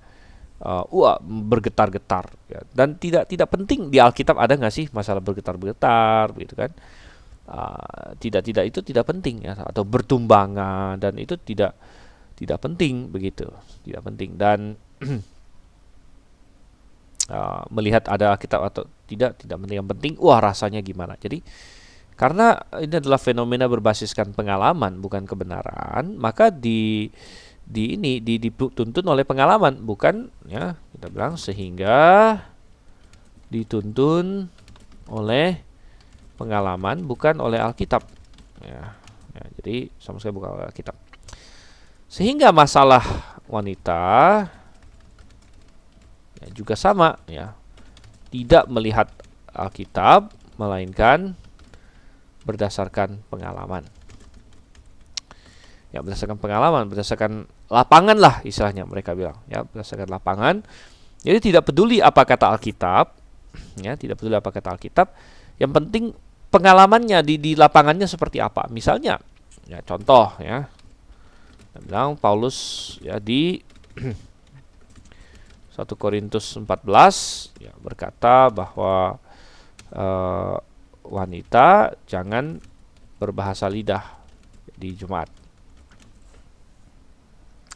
Bergetar-getar. Ya. Dan tidak penting di Alkitab ada nggak sih masalah bergetar-bergetar, gitu kan? Tidak itu tidak penting ya, atau bertumbangan, dan itu tidak penting begitu, tidak penting. Dan melihat ada Alkitab atau tidak penting, yang penting rasanya gimana. Jadi karena ini adalah fenomena berbasiskan pengalaman bukan kebenaran, maka dituntun oleh pengalaman, bukan ya, kita bilang sehingga dituntun oleh pengalaman bukan oleh Alkitab ya, jadi sama sekali bukan oleh Alkitab. Sehingga masalah wanita ya, juga sama ya, tidak melihat Alkitab melainkan berdasarkan pengalaman. Ya, berdasarkan pengalaman, berdasarkan lapangan lah istilahnya mereka bilang, ya, berdasarkan lapangan. Jadi tidak peduli apa kata Alkitab, ya, tidak peduli apa kata Alkitab. Yang penting pengalamannya di lapangannya seperti apa. Misalnya, ya contoh ya, kita bilang Paulus ya di 1 Korintus 14 ya, berkata bahwa wanita jangan berbahasa lidah di Jumat.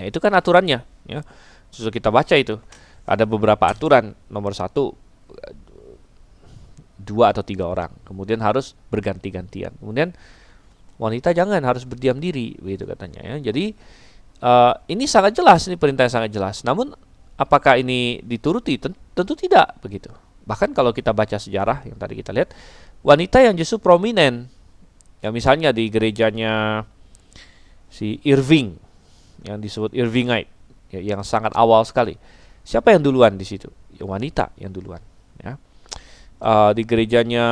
Ya, itu kan aturannya ya. Sudah kita baca itu. Ada beberapa aturan. Nomor 1, 2 atau 3 orang. Kemudian harus berganti-gantian. Kemudian wanita jangan, harus berdiam diri, begitu katanya ya. Jadi ini sangat jelas, ini perintah yang sangat jelas. Namun apakah ini dituruti? Tentu tidak begitu. Bahkan kalau kita baca sejarah yang tadi kita lihat, wanita yang justru prominen, ya misalnya di gerejanya si Irving, yang disebut Irvingite, ya, yang sangat awal sekali. Siapa yang duluan di situ? Ya, wanita yang duluan. Ya. Di gerejanya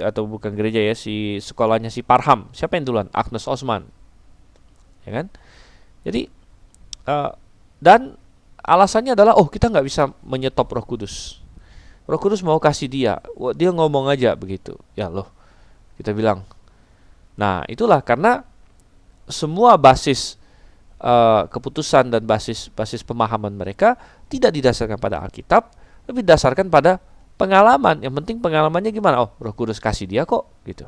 atau bukan gereja ya, sekolahnya si Parham, siapa yang duluan? Agnes Osman, ya kan? Jadi dan alasannya adalah kita nggak bisa menyetop Roh Kudus. Roh Kudus mau kasih dia ngomong aja begitu. Ya loh, kita bilang. Nah, itulah karena semua basis keputusan dan basis pemahaman mereka tidak didasarkan pada Alkitab, tapi didasarkan pada pengalaman. Yang penting pengalamannya gimana? Roh Kudus kasih dia kok, gitu.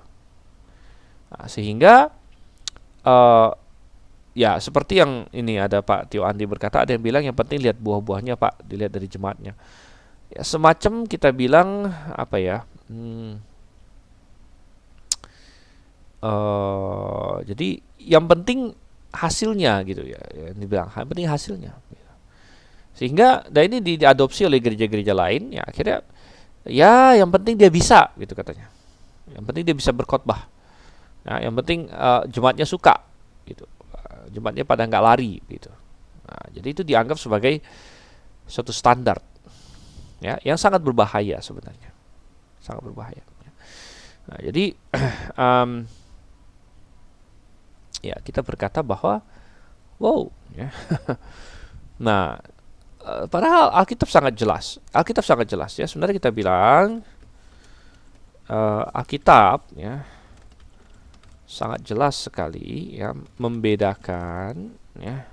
Nah, sehingga ya seperti yang ini ada Pak Tio Andi berkata, ada yang bilang yang penting lihat buah-buahnya Pak, dilihat dari jemaatnya. Ya, semacam kita bilang apa ya? Jadi yang penting hasilnya gitu ya, yang dibilang yang penting hasilnya. Sehingga dan ini diadopsi oleh gereja-gereja lain ya, akhirnya ya yang penting dia bisa gitu katanya. Yang penting dia bisa berkhotbah. Nah, yang penting jemaatnya suka gitu. Jemaatnya pada nggak lari gitu. Nah, jadi itu dianggap sebagai suatu standar ya, yang sangat berbahaya sebenarnya, sangat berbahaya. Nah, jadi ya kita berkata bahwa wow ya. Nah, padahal Alkitab sangat jelas. Alkitab sangat jelas ya. Sebenarnya kita bilang Alkitab ya sangat jelas sekali ya, membedakan ya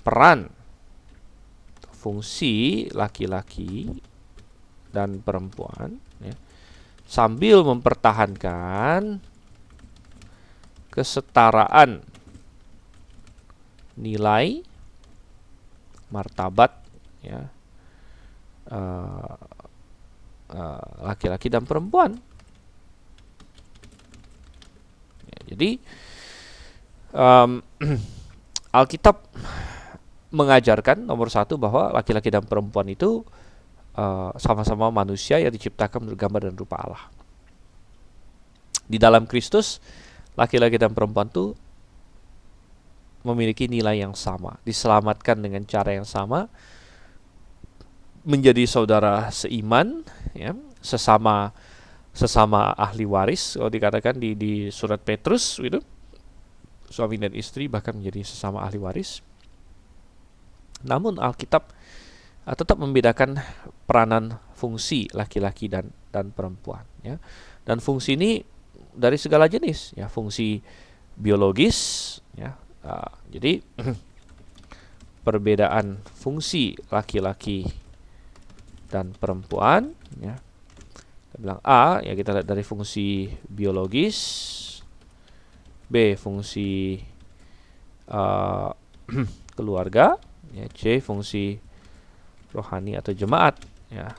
peran fungsi laki-laki dan perempuan, ya, sambil mempertahankan kesetaraan nilai, martabat, ya, laki-laki dan perempuan. Ya, jadi Alkitab mengajarkan nomor satu bahwa laki-laki dan perempuan itu sama-sama manusia yang diciptakan menurut gambar dan rupa Allah. Di dalam Kristus, laki-laki dan perempuan itu memiliki nilai yang sama, diselamatkan dengan cara yang sama, menjadi saudara seiman, ya, sesama ahli waris. Kalau dikatakan di surat Petrus itu, suami dan istri bahkan menjadi sesama ahli waris. Namun Alkitab tetap membedakan peranan fungsi laki-laki dan perempuan, ya. Dan fungsi ini dari segala jenis, ya, fungsi biologis, ya. Jadi perbedaan fungsi laki-laki dan perempuan, ya. Kita bilang A, ya, kita lihat dari fungsi biologis. B, fungsi keluarga, ya. C, fungsi rohani atau jemaat, ya.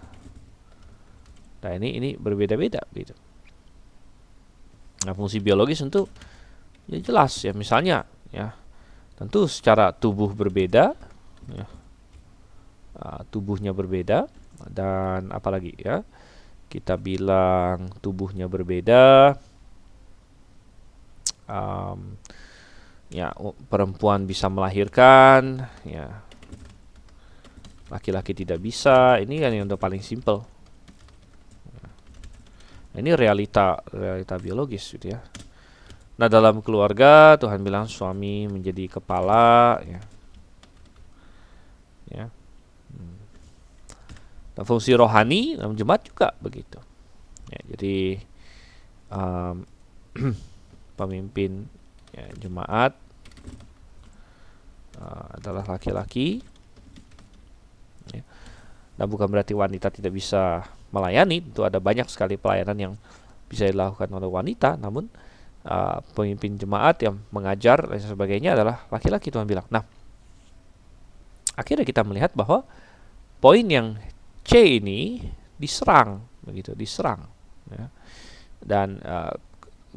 Nah, ini berbeda-beda gitu. Nah, fungsi biologis tentu ya jelas, ya, misalnya, ya, tentu secara tubuh berbeda, ya, tubuhnya berbeda, dan apalagi, ya, kita bilang tubuhnya berbeda, ya, perempuan bisa melahirkan, ya, laki-laki tidak bisa. Ini kan yang udah paling simple. Nah, ini realita biologis gitu, ya. Nah, dalam keluarga Tuhan bilang suami menjadi kepala, ya. Ya. Nah, fungsi rohani dalam jemaat juga begitu. Ya, jadi pemimpin, ya, jemaat adalah laki-laki. Ya. Nah, bukan berarti wanita tidak bisa melayani. Itu ada banyak sekali pelayanan yang bisa dilakukan oleh wanita. Namun pemimpin jemaat yang mengajar dan sebagainya adalah laki-laki, Tuhan bilang. Nah, akhirnya kita melihat bahwa poin yang C ini diserang, begitu, diserang, ya. Dan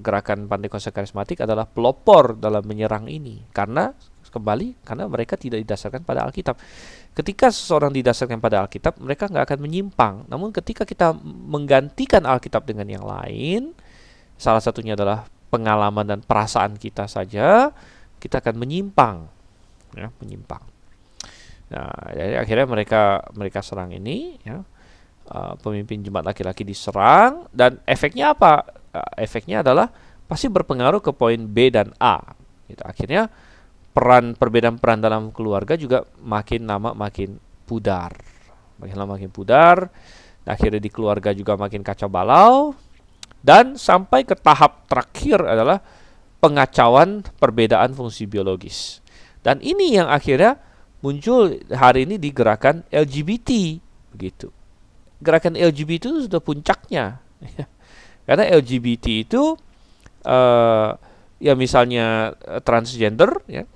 gerakan Pantekosta Karismatik adalah pelopor dalam menyerang ini, karena mereka tidak didasarkan pada Alkitab. Ketika seseorang didasarkan pada Alkitab, mereka nggak akan menyimpang. Namun ketika kita menggantikan Alkitab dengan yang lain, salah satunya adalah pengalaman dan perasaan kita saja, kita akan menyimpang, ya, menyimpang. Nah, jadi akhirnya mereka serang ini, ya. Pemimpin jemaat laki-laki diserang, dan efeknya apa? Efeknya adalah pasti berpengaruh ke poin B dan A. Gitu. Akhirnya perbedaan peran dalam keluarga juga makin lama makin pudar, Akhirnya di keluarga juga makin kacau balau, dan sampai ke tahap terakhir adalah pengacauan perbedaan fungsi biologis. Dan ini yang akhirnya muncul hari ini di gerakan LGBT, begitu. Gerakan LGBT itu sudah puncaknya, karena LGBT itu ya, misalnya transgender, ya,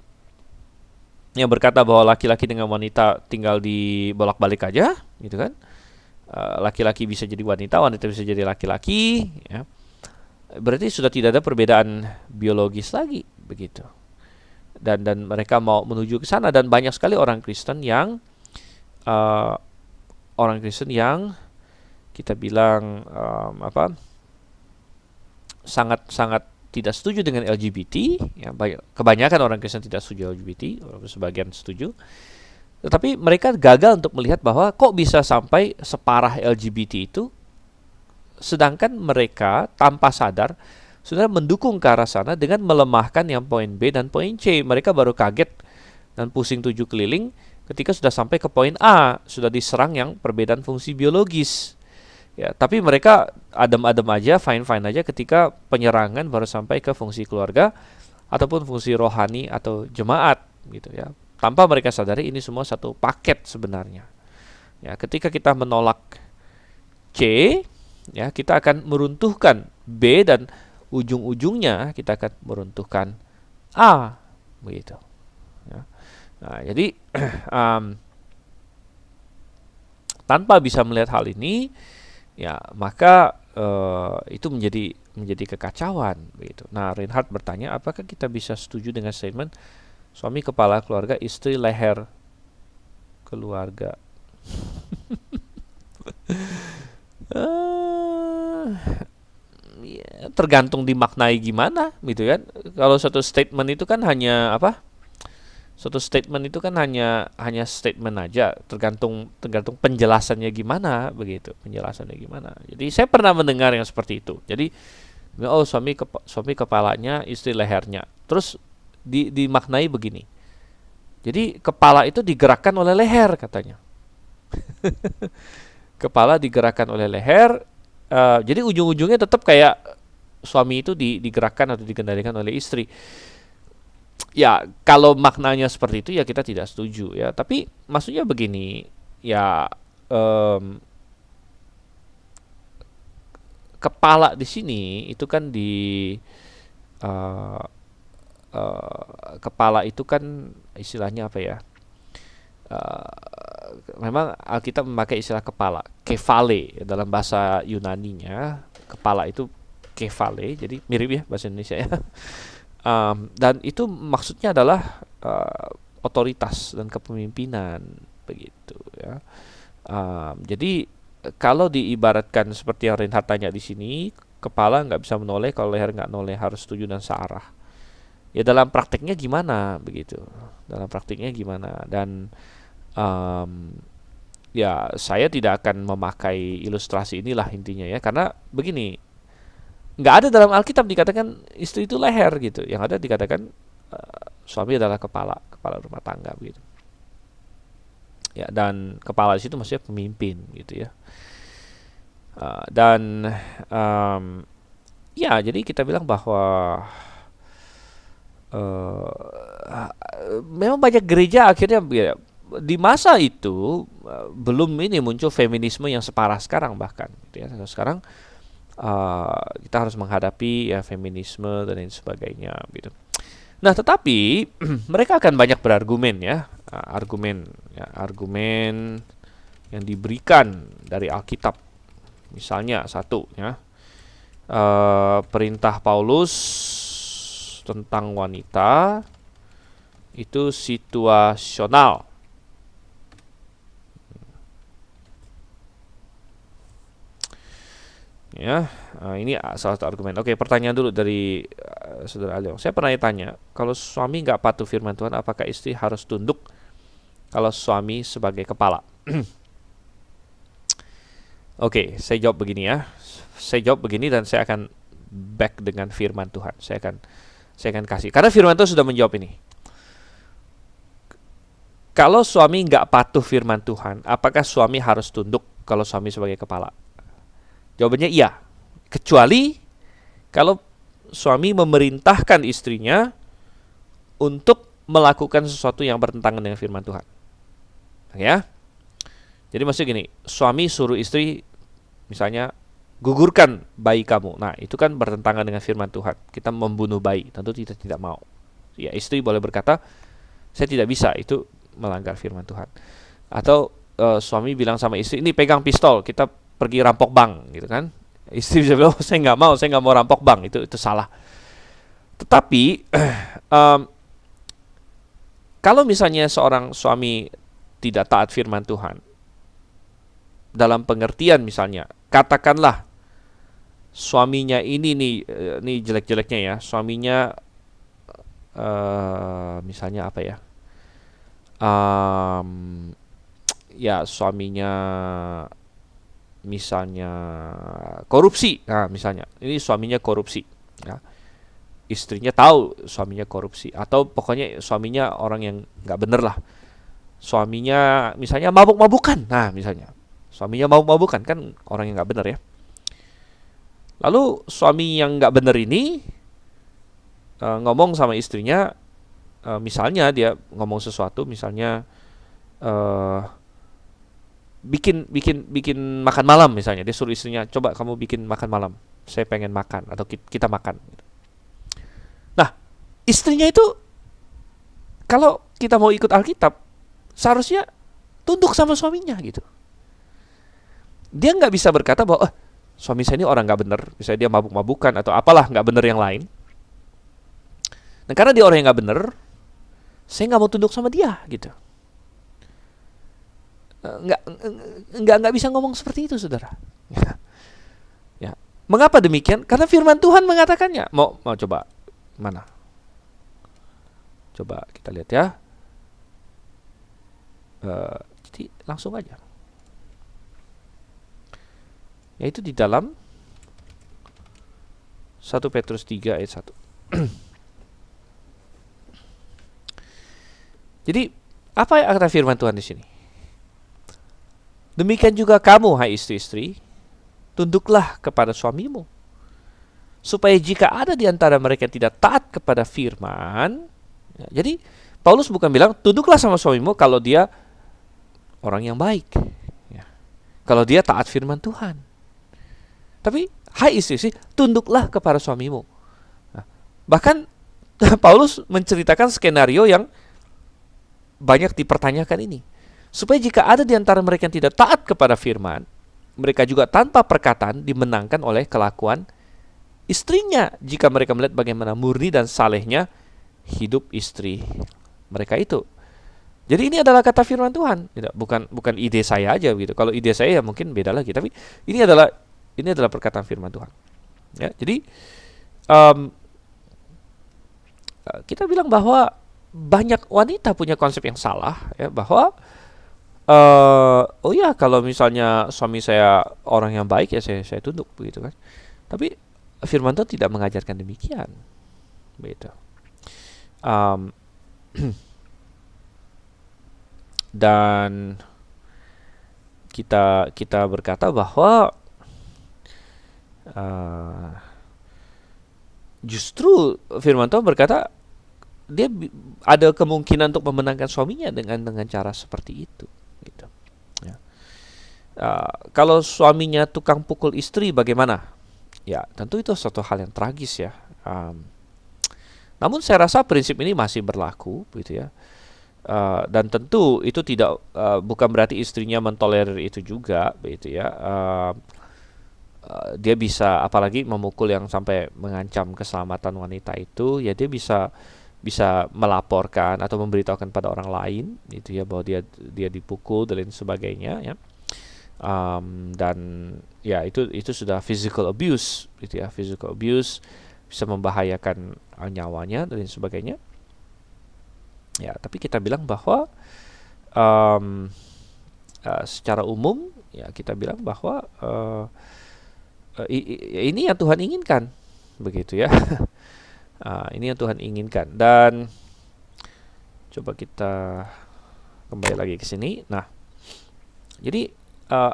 yang berkata bahwa laki-laki dengan wanita tinggal dibolak-balik aja, gitu kan. Laki-laki bisa jadi wanita, wanita bisa jadi laki-laki, ya. Berarti sudah tidak ada perbedaan biologis lagi, begitu. Dan mereka mau menuju ke sana, dan banyak sekali orang Kristen yang kita bilang sangat tidak setuju dengan LGBT, ya. Kebanyakan orang Kristen tidak setuju LGBT, sebagian setuju. Tetapi mereka gagal untuk melihat bahwa kok bisa sampai separah LGBT itu, sedangkan mereka tanpa sadar sudah mendukung ke arah sana dengan melemahkan yang poin B dan poin C. Mereka baru kaget dan pusing 7 keliling ketika sudah sampai ke poin A, sudah diserang yang perbedaan fungsi biologis. Ya, tapi mereka adem-adem aja, fine-fine aja ketika penyerangan baru sampai ke fungsi keluarga ataupun fungsi rohani atau jemaat, gitu, ya. Tanpa mereka sadari ini semua satu paket sebenarnya. Ya, ketika kita menolak C, ya kita akan meruntuhkan B, dan ujung-ujungnya kita akan meruntuhkan A, begitu. Ya. Nah, jadi tanpa bisa melihat hal ini, ya maka itu menjadi kekacauan, begitu. Nah, Reinhardt bertanya, apakah kita bisa setuju dengan statement suami kepala keluarga, istri leher keluarga? Ya, tergantung dimaknai gimana, gitu kan. Kalau satu statement itu kan hanya apa? Suatu statement itu kan hanya statement aja, tergantung penjelasannya gimana, begitu. Penjelasannya gimana. Jadi saya pernah mendengar yang seperti itu. Jadi oh, suami kepalanya, istri lehernya. Terus dimaknai begini. Jadi kepala itu digerakkan oleh leher, katanya. Kepala digerakkan oleh leher. Jadi ujung-ujungnya tetap kayak suami itu digerakkan atau dikendalikan oleh istri. Ya, kalau maknanya seperti itu ya kita tidak setuju ya. Tapi maksudnya begini, ya kepala di sini itu kan uh, kepala itu kan istilahnya apa ya? Memang Alkitab memakai istilah kepala, kefale dalam bahasa Yunaninya. Kepala itu kefale, jadi mirip ya bahasa Indonesia ya. Dan itu maksudnya adalah otoritas dan kepemimpinan, begitu ya. Jadi kalau diibaratkan seperti yang Reinhardt tanya di sini, kepala nggak bisa menoleh kalau leher nggak noleh, harus setuju dan searah. Ya dalam prakteknya gimana, begitu. Dalam prakteknya gimana, dan ya saya tidak akan memakai ilustrasi inilah intinya ya, karena begini, nggak ada dalam Alkitab dikatakan istri itu leher gitu. Yang ada dikatakan suami adalah kepala rumah tangga, begitu. Ya, dan kepala di situ maksudnya pemimpin, gitu ya. Dan ya jadi kita bilang bahwa memang banyak gereja akhirnya ya, di masa itu belum ini muncul feminisme yang separah sekarang bahkan, gitu ya. Sekarang kita harus menghadapi ya feminisme dan lain sebagainya, gitu. Nah, tetapi mereka akan banyak berargumen ya, argumen yang diberikan dari Alkitab. Misalnya satu ya, perintah Paulus tentang wanita itu situasional. Ya, ini salah satu argumen. Oke, pertanyaan dulu dari saudara Alio. Saya pernah tanya, kalau suami nggak patuh firman Tuhan, apakah istri harus tunduk kalau suami sebagai kepala? Oke, saya jawab begini ya. Saya jawab begini dan saya akan back dengan firman Tuhan. Saya akan kasih. Karena firman Tuhan sudah menjawab ini. Kalau suami nggak patuh firman Tuhan, apakah suami harus tunduk kalau suami sebagai kepala? Jawabannya iya. Kecuali kalau suami memerintahkan istrinya untuk melakukan sesuatu yang bertentangan dengan firman Tuhan. Ya. Jadi maksudnya gini, suami suruh istri misalnya gugurkan bayi kamu. Nah, itu kan bertentangan dengan firman Tuhan. Kita membunuh bayi, tentu kita tidak mau. Ya, istri boleh berkata, saya tidak bisa, itu melanggar firman Tuhan. Atau suami bilang sama istri, ini pegang pistol, kita pergi rampok bank, gitu kan. Istri bisa bilang, saya nggak mau rampok bank, itu salah. Tetapi kalau misalnya seorang suami tidak taat firman Tuhan, dalam pengertian misalnya, katakanlah suaminya ini jelek-jeleknya ya, suaminya misalnya apa ya, ya suaminya misalnya korupsi. Nah, misalnya ini suaminya korupsi ya. Istrinya tahu suaminya korupsi, atau pokoknya suaminya orang yang nggak bener lah. Suaminya misalnya mabuk-mabukan. Nah, misalnya suaminya mabuk-mabukan, kan orang yang nggak bener ya. Lalu suami yang nggak bener ini ngomong sama istrinya, misalnya dia ngomong sesuatu, misalnya bikin makan malam misalnya, dia suruh istrinya, coba kamu bikin makan malam, saya pengen makan, atau kita makan. Nah, istrinya itu kalau kita mau ikut Alkitab seharusnya tunduk sama suaminya gitu. Dia nggak bisa berkata bahwa suami saya ini orang nggak bener, misalnya dia mabuk-mabukan atau apalah nggak bener yang lain. Nah, karena dia orang yang nggak bener, saya nggak mau tunduk sama dia gitu. Nggak bisa ngomong seperti itu, saudara. Ya. Mengapa demikian? Karena firman Tuhan mengatakannya. Mau coba mana? Coba kita lihat ya. Jadi langsung aja. Yaitu di dalam 1 Petrus 3 ayat 1. Jadi apa yang kata firman Tuhan di sini? Demikian juga kamu, hai istri-istri, tunduklah kepada suamimu, supaya jika ada di antara mereka yang tidak taat kepada firman, ya, jadi Paulus bukan bilang tunduklah sama suamimu kalau dia orang yang baik, ya, kalau dia taat firman Tuhan. Tapi hai istri-istri, tunduklah kepada suamimu. Nah, bahkan Paulus menceritakan skenario yang banyak dipertanyakan ini. Supaya jika ada di antara mereka yang tidak taat kepada firman, mereka juga tanpa perkataan dimenangkan oleh kelakuan istrinya, jika mereka melihat bagaimana murni dan salehnya hidup istri mereka itu. Jadi ini adalah kata firman Tuhan, bukan ide saya aja gitu. Kalau ide saya ya mungkin beda lagi, tapi ini adalah perkataan firman Tuhan. Ya, jadi kita bilang bahwa banyak wanita punya konsep yang salah, ya, bahwa oh ya, kalau misalnya suami saya orang yang baik ya saya tunduk begitu kan. Tapi firman Tuhan tidak mengajarkan demikian. Begitu. Dan kita berkata bahwa justru firman Tuhan berkata dia ada kemungkinan untuk memenangkan suaminya dengan cara seperti itu. Gitu. Ya. Kalau suaminya tukang pukul istri bagaimana? Ya tentu itu suatu hal yang tragis ya. Namun saya rasa prinsip ini masih berlaku, gitu ya. Dan tentu itu bukan berarti istrinya mentolerir itu juga, gitu ya. Dia bisa apalagi memukul yang sampai mengancam keselamatan wanita itu, ya dia bisa melaporkan atau memberitahukan pada orang lain, gitu ya, bahwa dia dipukul dan lain sebagainya, ya. Dan ya itu sudah physical abuse, gitu ya, physical abuse bisa membahayakan nyawanya dan lain sebagainya. Ya, tapi kita bilang bahwa secara umum ya kita bilang bahwa ini yang Tuhan inginkan, begitu ya. Ini yang Tuhan inginkan. Dan coba kita kembali lagi ke sini. Nah, jadi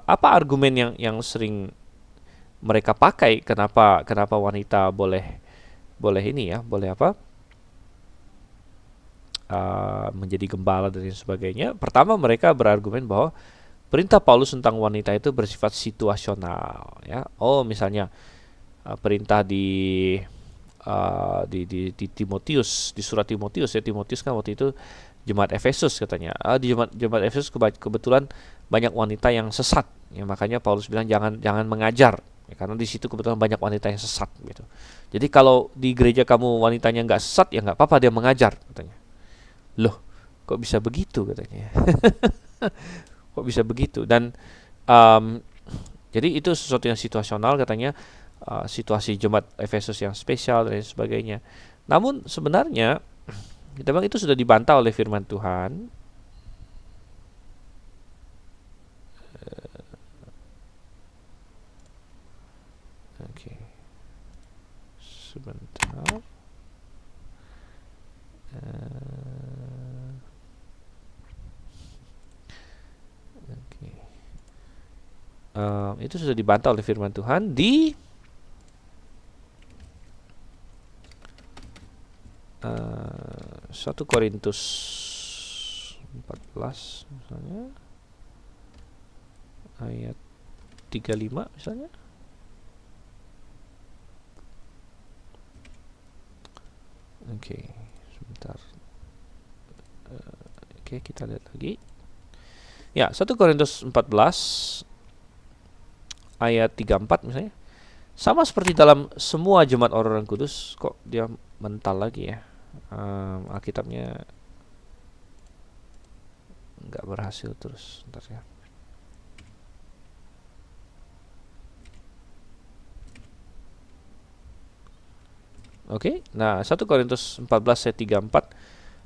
apa argumen yang sering mereka pakai kenapa wanita boleh ini ya, boleh apa? Menjadi gembala dan sebagainya. Pertama, mereka berargumen bahwa perintah Paulus tentang wanita itu bersifat situasional, ya. Oh, misalnya perintah di Timotius, di surat Timotius ya, Timotius kan waktu itu jemaat Efesus katanya. Di jemaat Efesus kebetulan banyak wanita yang sesat, ya, makanya Paulus bilang jangan mengajar, ya, karena di situ kebetulan banyak wanita yang sesat gitu. Jadi kalau di gereja kamu wanitanya nggak sesat, ya nggak apa-apa dia mengajar katanya. Loh, kok bisa begitu katanya? Kok bisa begitu? Dan jadi itu sesuatu yang situasional katanya. Situasi jemaat Efesus yang spesial dan sebagainya. Namun sebenarnya kita bilang itu sudah dibantah oleh firman Tuhan. Oke. Sebentar. Itu sudah dibantah oleh firman Tuhan di 1 Korintus 14 misalnya. ayat 35 misalnya. Oke, sebentar. Oke, kita lihat lagi. Ya, 1 Korintus 14 ayat 34 misalnya. Sama seperti dalam semua jemaat orang-orang kudus. Kok dia mental lagi ya? Alkitabnya nggak berhasil terus. Bentar ya. Oke, nah 1 Korintus 14 ayat 34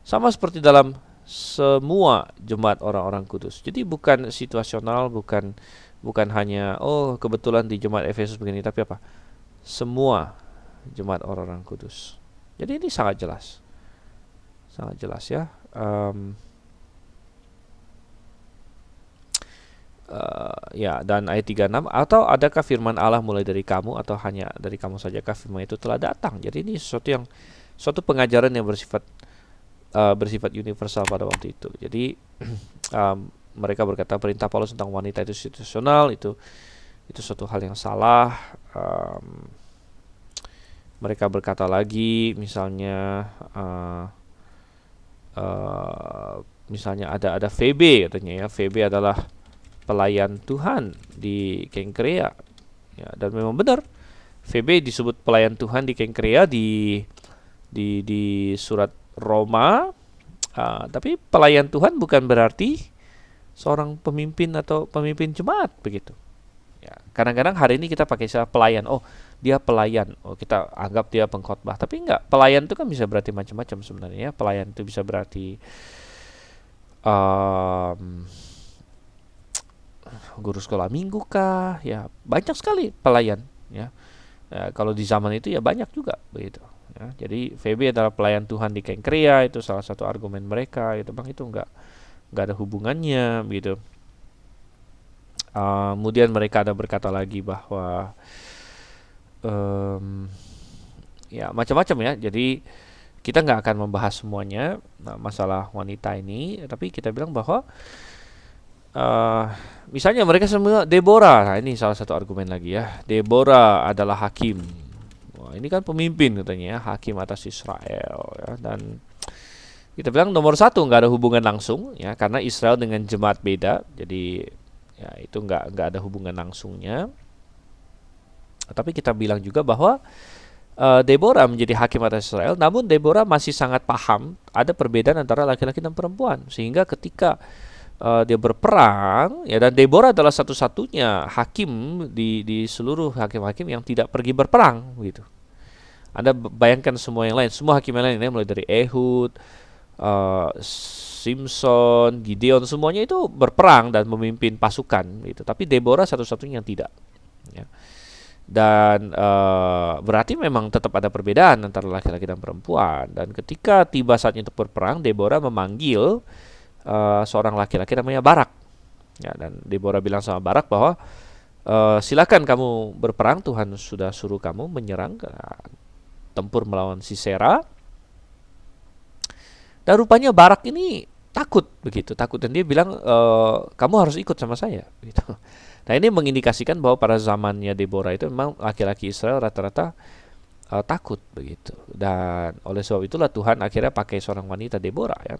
sama seperti dalam semua jemaat orang-orang kudus. Jadi bukan situasional, bukan hanya kebetulan di jemaat Efesus begini, tapi apa? Semua jemaat orang-orang kudus. Jadi ini sangat jelas. Sangat jelas ya. Ya, dan ayat 36, atau adakah firman Allah mulai dari kamu atau hanya dari kamu sajakah firman itu telah datang. Jadi ini suatu pengajaran yang bersifat universal pada waktu itu. Jadi mereka berkata perintah Paulus tentang wanita itu situasional, itu suatu hal yang salah. Mereka berkata lagi misalnya misalnya ada Febe katanya ya. Febe adalah pelayan Tuhan di Kengkrea ya, dan memang benar Febe disebut pelayan Tuhan di Kengkrea di surat Roma, tapi pelayan Tuhan bukan berarti seorang pemimpin atau pemimpin jemaat begitu ya. Kadang-kadang hari ini kita pakai istilah pelayan, dia pelayan, kita anggap dia pengkhotbah, tapi enggak, pelayan itu kan bisa berarti macam-macam sebenarnya ya. Pelayan itu bisa berarti guru sekolah minggu kah, ya banyak sekali pelayan ya. Kalau di zaman itu ya banyak juga begitu ya. Jadi Febe adalah pelayan Tuhan di Kengkrea, itu salah satu argumen mereka gitu, Bang, itu enggak ada hubungannya begitu. Kemudian mereka ada berkata lagi bahwa ya macam-macam ya. Jadi kita nggak akan membahas semuanya masalah wanita ini, tapi kita bilang bahwa misalnya mereka semua Deborah. Nah, ini salah satu argumen lagi ya. Deborah adalah hakim. Wah, ini kan pemimpin katanya ya, hakim atas Israel ya. Dan kita bilang nomor satu nggak ada hubungan langsung ya, karena Israel dengan jemaat beda. Jadi ya itu nggak ada hubungan langsungnya. Tapi kita bilang juga bahwa Deborah menjadi hakim atas Israel, namun Deborah masih sangat paham ada perbedaan antara laki-laki dan perempuan, sehingga ketika dia berperang ya, dan Deborah adalah satu-satunya hakim di seluruh hakim-hakim yang tidak pergi berperang gitu. Anda bayangkan semua yang lain, semua hakim yang lain mulai dari Ehud, Simpson, Gideon, semuanya itu berperang dan memimpin pasukan gitu. Tapi Deborah satu-satunya yang tidak ya. Dan berarti memang tetap ada perbedaan antara laki-laki dan perempuan. Dan ketika tiba saatnya untuk berperang, Deborah memanggil seorang laki-laki namanya Barak ya, dan Deborah bilang sama Barak bahwa silakan kamu berperang, Tuhan sudah suruh kamu menyerang tempur melawan Sisera. Dan rupanya Barak ini takut dan dia bilang kamu harus ikut sama saya gitu. Nah, ini mengindikasikan bahwa pada zamannya Deborah itu memang laki-laki Israel rata-rata takut begitu. Dan oleh sebab itulah Tuhan akhirnya pakai seorang wanita, Deborah ya.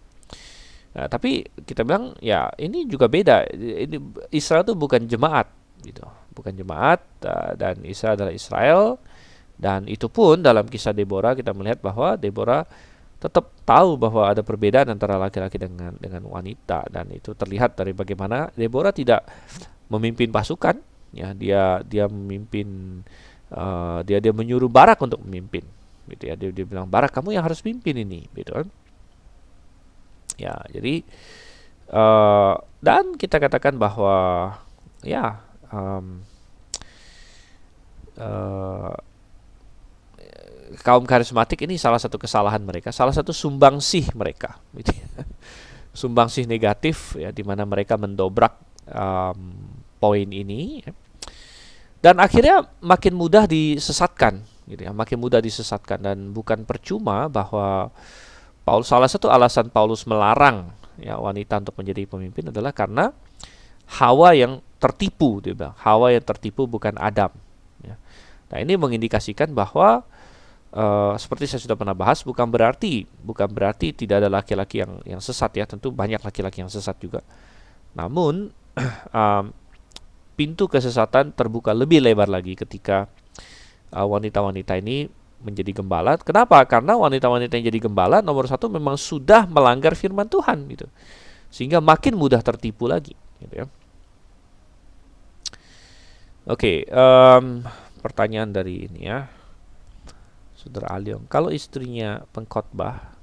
Nah, tapi kita bilang ya ini juga beda. Ini Israel itu bukan jemaat gitu. Bukan jemaat, dan Israel adalah Israel. Dan itu pun dalam kisah Deborah kita melihat bahwa Deborah tetap tahu bahwa ada perbedaan antara laki-laki dengan wanita, dan itu terlihat dari bagaimana Deborah tidak memimpin pasukan ya, dia memimpin dia menyuruh Barak untuk memimpin gitu ya. Dia bilang, Barak, kamu yang harus pimpin ini gitu kan. Ya, jadi dan kita katakan bahwa ya kaum karismatik ini salah satu kesalahan mereka, salah satu sumbangsih mereka gitu ya. Sumbangsih negatif ya, di mana mereka mendobrak poin ini ya. Dan akhirnya makin mudah disesatkan gitu ya, makin mudah disesatkan. Dan bukan percuma bahwa salah satu alasan Paulus melarang ya wanita untuk menjadi pemimpin adalah karena Hawa yang tertipu, dia bilang. Hawa yang tertipu bukan Adam. Ya. Nah, ini mengindikasikan bahwa seperti saya sudah pernah bahas, bukan berarti tidak ada laki-laki yang sesat ya. Tentu banyak laki-laki yang sesat juga. Namun pintu kesesatan terbuka lebih lebar lagi ketika wanita-wanita ini menjadi gembala. Kenapa? Karena wanita-wanita yang jadi gembala nomor satu memang sudah melanggar firman Tuhan gitu, sehingga makin mudah tertipu lagi gitu ya. Oke, pertanyaan dari ini ya, Saudara Aliong, kalau istrinya pengkhotbah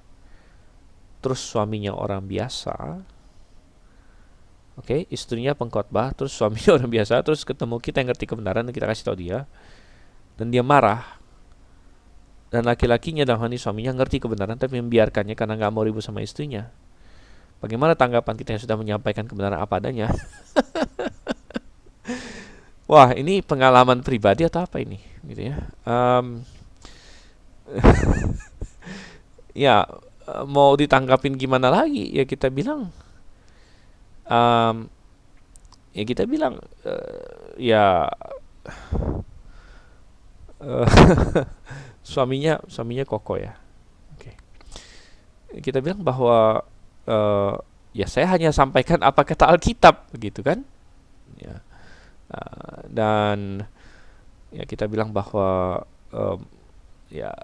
terus suaminya orang biasa, istrinya pengkhotbah terus suaminya orang biasa, terus ketemu kita yang ngerti kebenaran dan kita kasih tahu dia, dan dia marah, dan laki-lakinya dalam hal ini suaminya ngerti kebenaran tapi membiarkannya karena nggak mau ribut sama istrinya. Bagaimana tanggapan kita yang sudah menyampaikan kebenaran apa adanya? Wah, ini pengalaman pribadi atau apa ini, gitu ya? Ya, mau ditanggapin gimana lagi? Ya kita bilang, ya suaminya kokoh ya. Oke. Kita bilang bahwa ya saya hanya sampaikan apa kata Alkitab, begitu kan? Ya. Dan ya kita bilang bahwa ya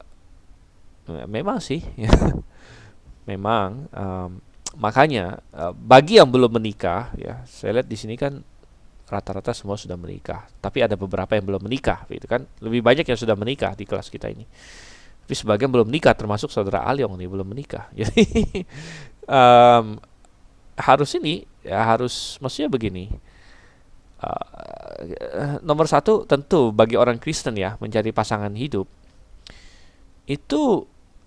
memang sih, ya, memang makanya bagi yang belum menikah, ya saya lihat di sini kan rata-rata semua sudah menikah, tapi ada beberapa yang belum menikah, gitu kan? Lebih banyak yang sudah menikah di kelas kita ini. Tapi sebagian belum menikah, termasuk Saudara Aliong nih belum menikah. Jadi harus maksudnya begini. Nomor satu tentu bagi orang Kristen ya, mencari pasangan hidup itu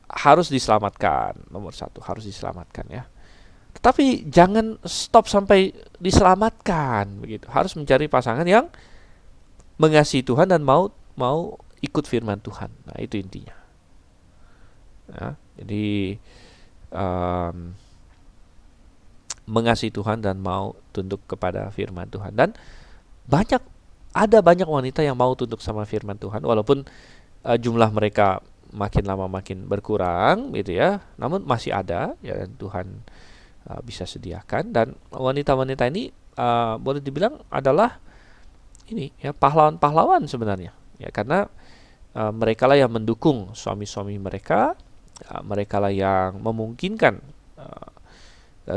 harus diselamatkan. Nomor satu harus diselamatkan ya. Tetapi jangan stop sampai diselamatkan begitu. Harus mencari pasangan yang mengasihi Tuhan dan mau ikut firman Tuhan. Nah, itu intinya. Ya, jadi mengasihi Tuhan dan mau tunduk kepada firman Tuhan. Dan ada banyak wanita yang mau tunduk sama firman Tuhan walaupun jumlah mereka makin lama makin berkurang gitu ya. Namun masih ada ya, dan Tuhan bisa sediakan. Dan wanita-wanita ini boleh dibilang adalah ini ya, pahlawan-pahlawan sebenarnya ya, karena mereka lah yang mendukung suami-suami mereka, mereka lah yang memungkinkan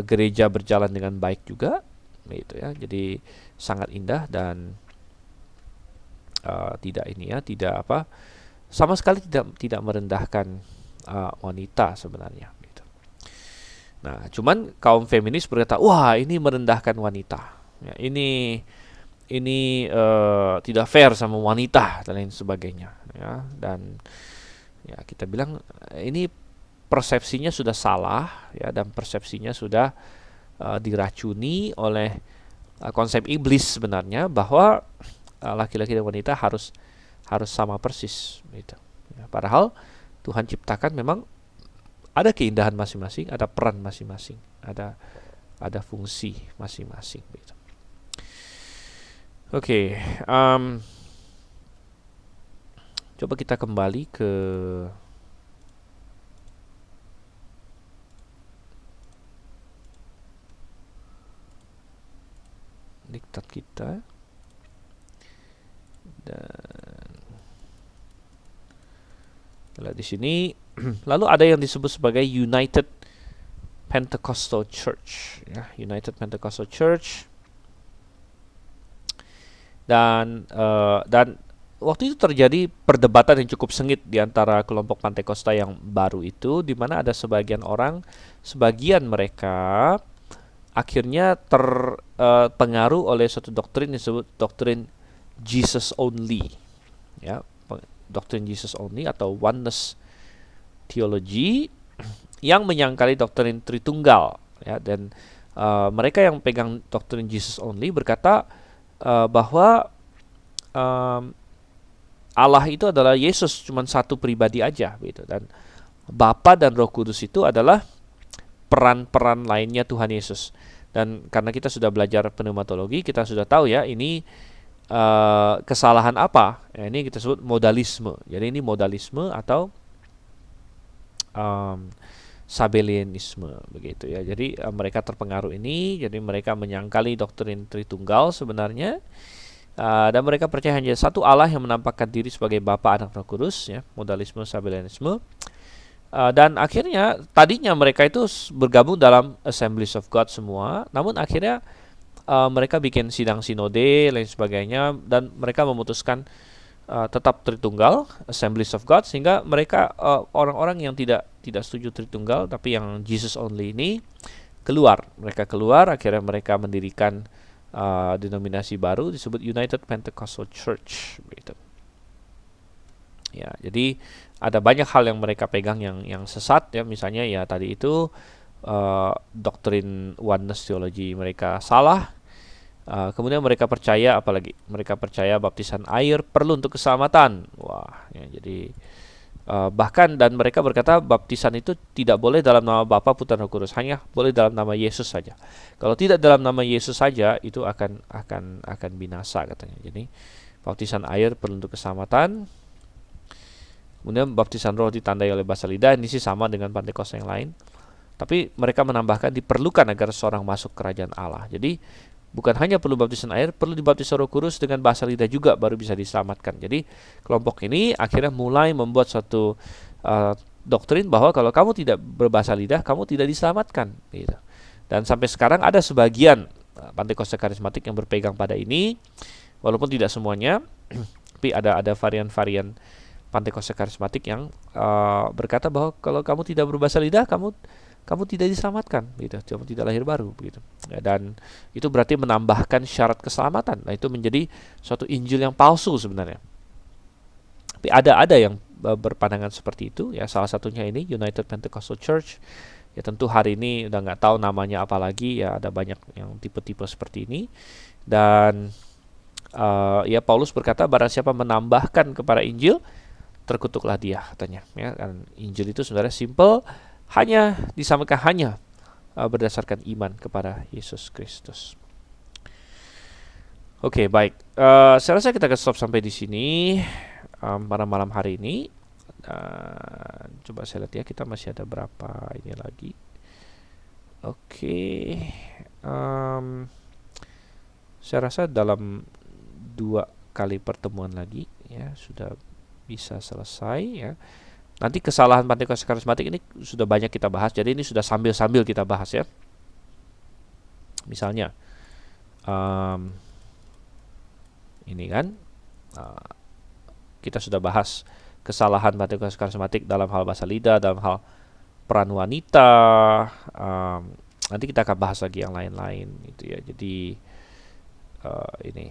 gereja berjalan dengan baik juga gitu ya. Jadi sangat indah dan tidak sama sekali tidak merendahkan wanita sebenarnya gitu. Nah, cuman kaum feminis berkata, wah ini merendahkan wanita ya, ini tidak fair sama wanita dan lain sebagainya ya. Dan ya kita bilang ini persepsinya sudah salah ya, dan persepsinya sudah diracuni oleh konsep iblis sebenarnya, bahwa laki-laki dan wanita harus sama persis gitu. Ya, padahal Tuhan ciptakan memang ada keindahan masing-masing, ada peran masing-masing, ada fungsi masing-masing gitu. Oke, coba kita kembali ke diktat kita, dan di sini lalu ada yang disebut sebagai United Pentecostal Church ya, United Pentecostal Church. Dan waktu itu terjadi perdebatan yang cukup sengit di antara kelompok Pantekosta yang baru itu, di mana ada sebagian mereka akhirnya terpengaruh oleh suatu doktrin yang disebut doktrin Jesus only ya, doktrin Jesus only atau oneness theology, yang menyangkali doktrin Tritunggal ya. Dan mereka yang pegang doktrin Jesus only berkata bahwa Allah itu adalah Yesus, cuma satu pribadi aja gitu, dan Bapa dan Roh Kudus itu adalah peran-peran lainnya Tuhan Yesus. Dan karena kita sudah belajar pneumatologi, kita sudah tahu ya ini kesalahan apa. Ya, ini kita sebut modalisme. Jadi ini modalisme atau Sabellianisme begitu ya. Jadi mereka terpengaruh ini, jadi mereka menyangkali doktrin Tritunggal sebenarnya. Dan mereka percaya hanya satu Allah yang menampakkan diri sebagai Bapa, Anak, Roh Kudus ya, modalisme Sabellianisme. Dan akhirnya tadinya mereka itu bergabung dalam Assemblies of God semua, namun akhirnya mereka bikin sidang sinode lain sebagainya, dan mereka memutuskan tetap Tritunggal, Assemblies of God, sehingga mereka orang-orang yang tidak setuju Tritunggal tapi yang Jesus only ini keluar. Mereka keluar, akhirnya mereka mendirikan denominasi baru disebut United Pentecostal Church gitu. Ya, jadi ada banyak hal yang mereka pegang yang sesat ya, misalnya ya tadi itu doktrin oneness theology mereka salah. Kemudian mereka percaya apalagi? Mereka percaya baptisan air perlu untuk keselamatan. Wah, ya, jadi bahkan dan mereka berkata baptisan itu tidak boleh dalam nama Bapa, Putra, Roh Kudus, hanya boleh dalam nama Yesus saja. Kalau tidak dalam nama Yesus saja itu akan binasa katanya. Jadi baptisan air perlu untuk keselamatan. Kemudian baptisan roh ditandai oleh bahasa lidah, ini sih sama dengan Pantekosta yang lain. Tapi mereka menambahkan diperlukan agar seorang masuk kerajaan Allah. Jadi bukan hanya perlu baptisan air, perlu dibaptis Roh Kudus dengan bahasa lidah juga baru bisa diselamatkan. Jadi kelompok ini akhirnya mulai membuat suatu doktrin bahwa kalau kamu tidak berbahasa lidah, kamu tidak diselamatkan. Gitu. Dan sampai sekarang ada sebagian Pantekosta karismatik yang berpegang pada ini, walaupun tidak semuanya, tapi ada varian-varian Pantekosta karismatik yang berkata bahwa kalau kamu tidak berbahasa lidah, kamu tidak diselamatkan, gitu. Kamu tidak lahir baru, begitu. Ya, dan itu berarti menambahkan syarat keselamatan. Nah, itu menjadi suatu Injil yang palsu sebenarnya. Tapi ada yang berpandangan seperti itu. Ya, salah satunya ini United Pentecostal Church. Ya, tentu hari ini udah nggak tahu namanya apa lagi. Ya, ada banyak yang tipe-tipe seperti ini. Dan ya Paulus berkata, barang siapa menambahkan kepada Injil, terkutuklah dia, katanya. Ya, kan Injil itu sebenarnya simple, hanya disamakan hanya berdasarkan iman kepada Yesus Kristus. Oke, baik. Saya rasa kita akan stop sampai di sini pada malam hari ini. Coba saya lihat ya, kita masih ada berapa ini lagi. Oke. Saya rasa dalam 2 kali pertemuan lagi ya sudah bisa selesai ya. Nanti kesalahan Pantekosta karismatik ini sudah banyak kita bahas, jadi ini sudah sambil-sambil kita bahas ya. Misalnya ini kan kita sudah bahas kesalahan Pantekosta karismatik dalam hal bahasa lidah, dalam hal peran wanita. Nanti kita akan bahas lagi yang lain-lain gitu ya. Jadi ini.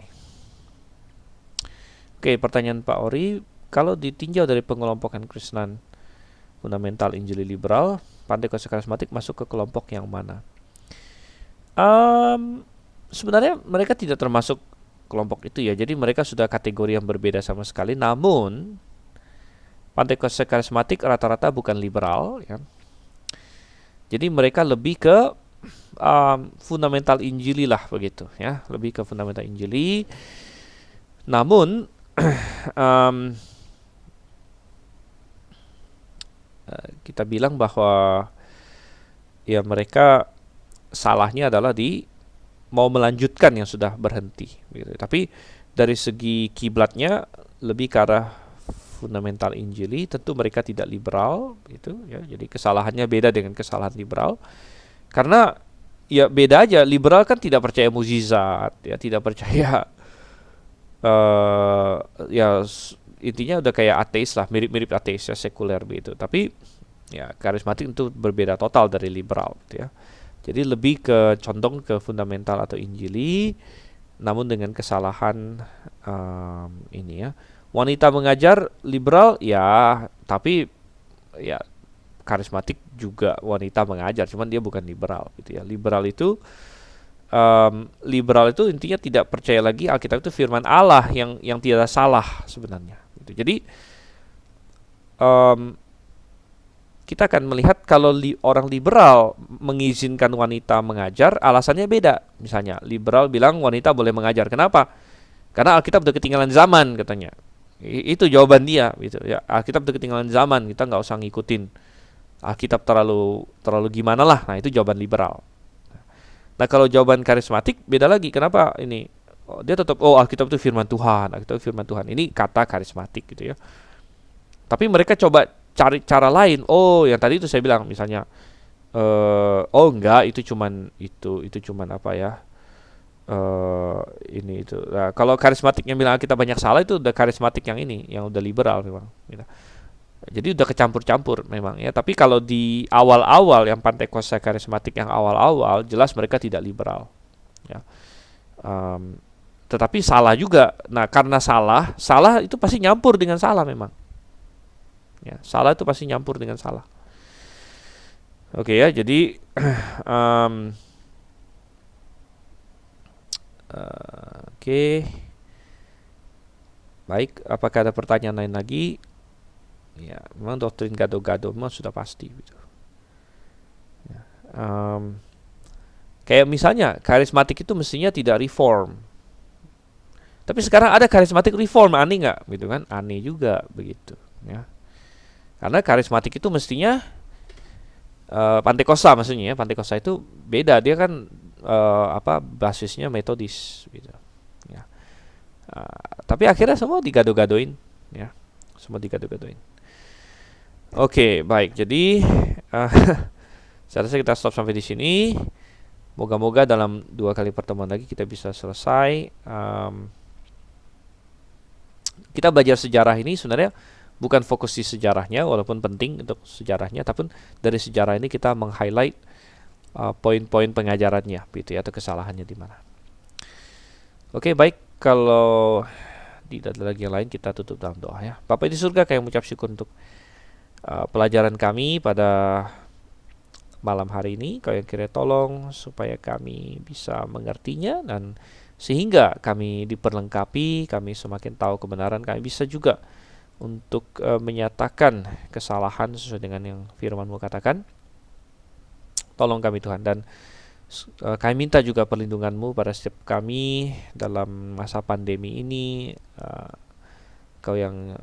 Oke, pertanyaan Pak Ori, kalau ditinjau dari pengelompokan Kristenan fundamental Injili liberal, Pantekosta karismatik masuk ke kelompok yang mana? Sebenarnya mereka tidak termasuk kelompok itu ya. Jadi mereka sudah kategori yang berbeda sama sekali. Namun Pantekosta karismatik rata-rata bukan liberal ya. Jadi mereka lebih ke fundamental Injili lah begitu ya, lebih ke fundamental Injili. Namun kita bilang bahwa ya mereka salahnya adalah di mau melanjutkan yang sudah berhenti gitu. Tapi dari segi kiblatnya lebih ke arah fundamental Injili, tentu mereka tidak liberal gitu ya. Jadi kesalahannya beda dengan kesalahan liberal. Karena ya beda aja, liberal kan tidak percaya mukjizat ya, tidak percaya ya intinya udah kayak ateis lah, mirip-mirip ateis ya, sekuler begitu. Tapi ya karismatik itu berbeda total dari liberal gitu ya. Jadi lebih ke condong ke fundamental atau Injili, namun dengan kesalahan ini ya. Wanita mengajar liberal ya, tapi ya karismatik juga wanita mengajar, cuman dia bukan liberal gitu ya. Liberal itu intinya tidak percaya lagi Alkitab itu firman Allah yang tidak salah sebenarnya gitu. Jadi kita akan melihat kalau orang liberal mengizinkan wanita mengajar, alasannya beda. Misalnya, liberal bilang wanita boleh mengajar. Kenapa? Karena Alkitab udah ketinggalan zaman katanya. Itu jawaban dia gitu ya. Alkitab udah ketinggalan zaman, kita nggak usah ngikutin. Alkitab terlalu gimana lah. Nah, itu jawaban liberal. Nah, kalau jawaban karismatik beda lagi. Kenapa ini? Dia tetap Alkitab itu firman Tuhan, Alkitab itu firman Tuhan. Ini kata karismatik gitu ya. Tapi mereka coba cari cara lain. Yang tadi itu saya bilang misalnya enggak, itu cuman apa ya? Ini itu. Nah, kalau karismatik yang bilang kita banyak salah, itu udah karismatik yang ini, yang udah liberal memang. Gitu. Jadi udah kecampur-campur memang ya. Tapi kalau di awal-awal yang Pantekosta karismatik yang awal-awal, jelas mereka tidak liberal. Ya. Tetapi salah juga. Nah, karena salah itu pasti nyampur dengan salah memang. Ya, salah itu pasti nyampur dengan salah. Oke ya, jadi oke. Baik, apakah ada pertanyaan lain lagi? Ya, memang doktrin gado-gado memang sudah pasti gitu. Ya, kayak misalnya karismatik itu mestinya tidak reform. Tapi sekarang ada karismatik reform, aneh nggak? Gitu kan? Aneh juga begitu. Ya. Karena karismatik itu mestinya Pantekosta maksudnya ya. Pantekosta itu beda, dia kan basisnya metodis gitu. Ya. Tapi akhirnya semua digado-gadoin, ya. Semua digado-gadoin. Oke, baik. Jadi saya rasa kita stop sampai di sini. Moga-moga dalam 2 kali pertemuan lagi kita bisa selesai. Kita belajar sejarah ini sebenarnya bukan fokus di sejarahnya, walaupun penting untuk sejarahnya, tapi dari sejarah ini kita meng-highlight poin-poin pengajarannya, gitu ya, atau kesalahannya di mana. Oke, baik. Kalau tidak ada lagi yang lain, kita tutup dalam doa ya. Bapa di surga, kami mengucap syukur untuk pelajaran kami pada malam hari ini. Kau yang kiranya tolong supaya kami bisa mengertinya, dan sehingga kami diperlengkapi, kami semakin tahu kebenaran, kami bisa juga untuk menyatakan kesalahan sesuai dengan yang firman-Mu katakan. Tolong kami Tuhan, dan kami minta juga perlindungan-Mu pada setiap kami dalam masa pandemi ini. Kau yang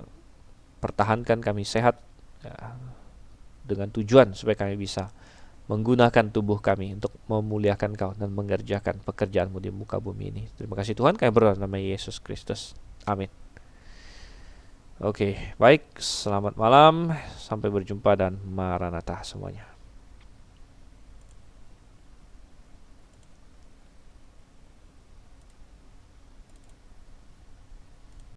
pertahankan kami sehat dengan tujuan supaya kami bisa menggunakan tubuh kami untuk memuliakan Kau dan mengerjakan pekerjaan-Mu di muka bumi ini. Terima kasih Tuhan, kami berdoa dalam nama Yesus Kristus. Amin. Oke, baik. Selamat malam. Sampai berjumpa dan Maranatha semuanya.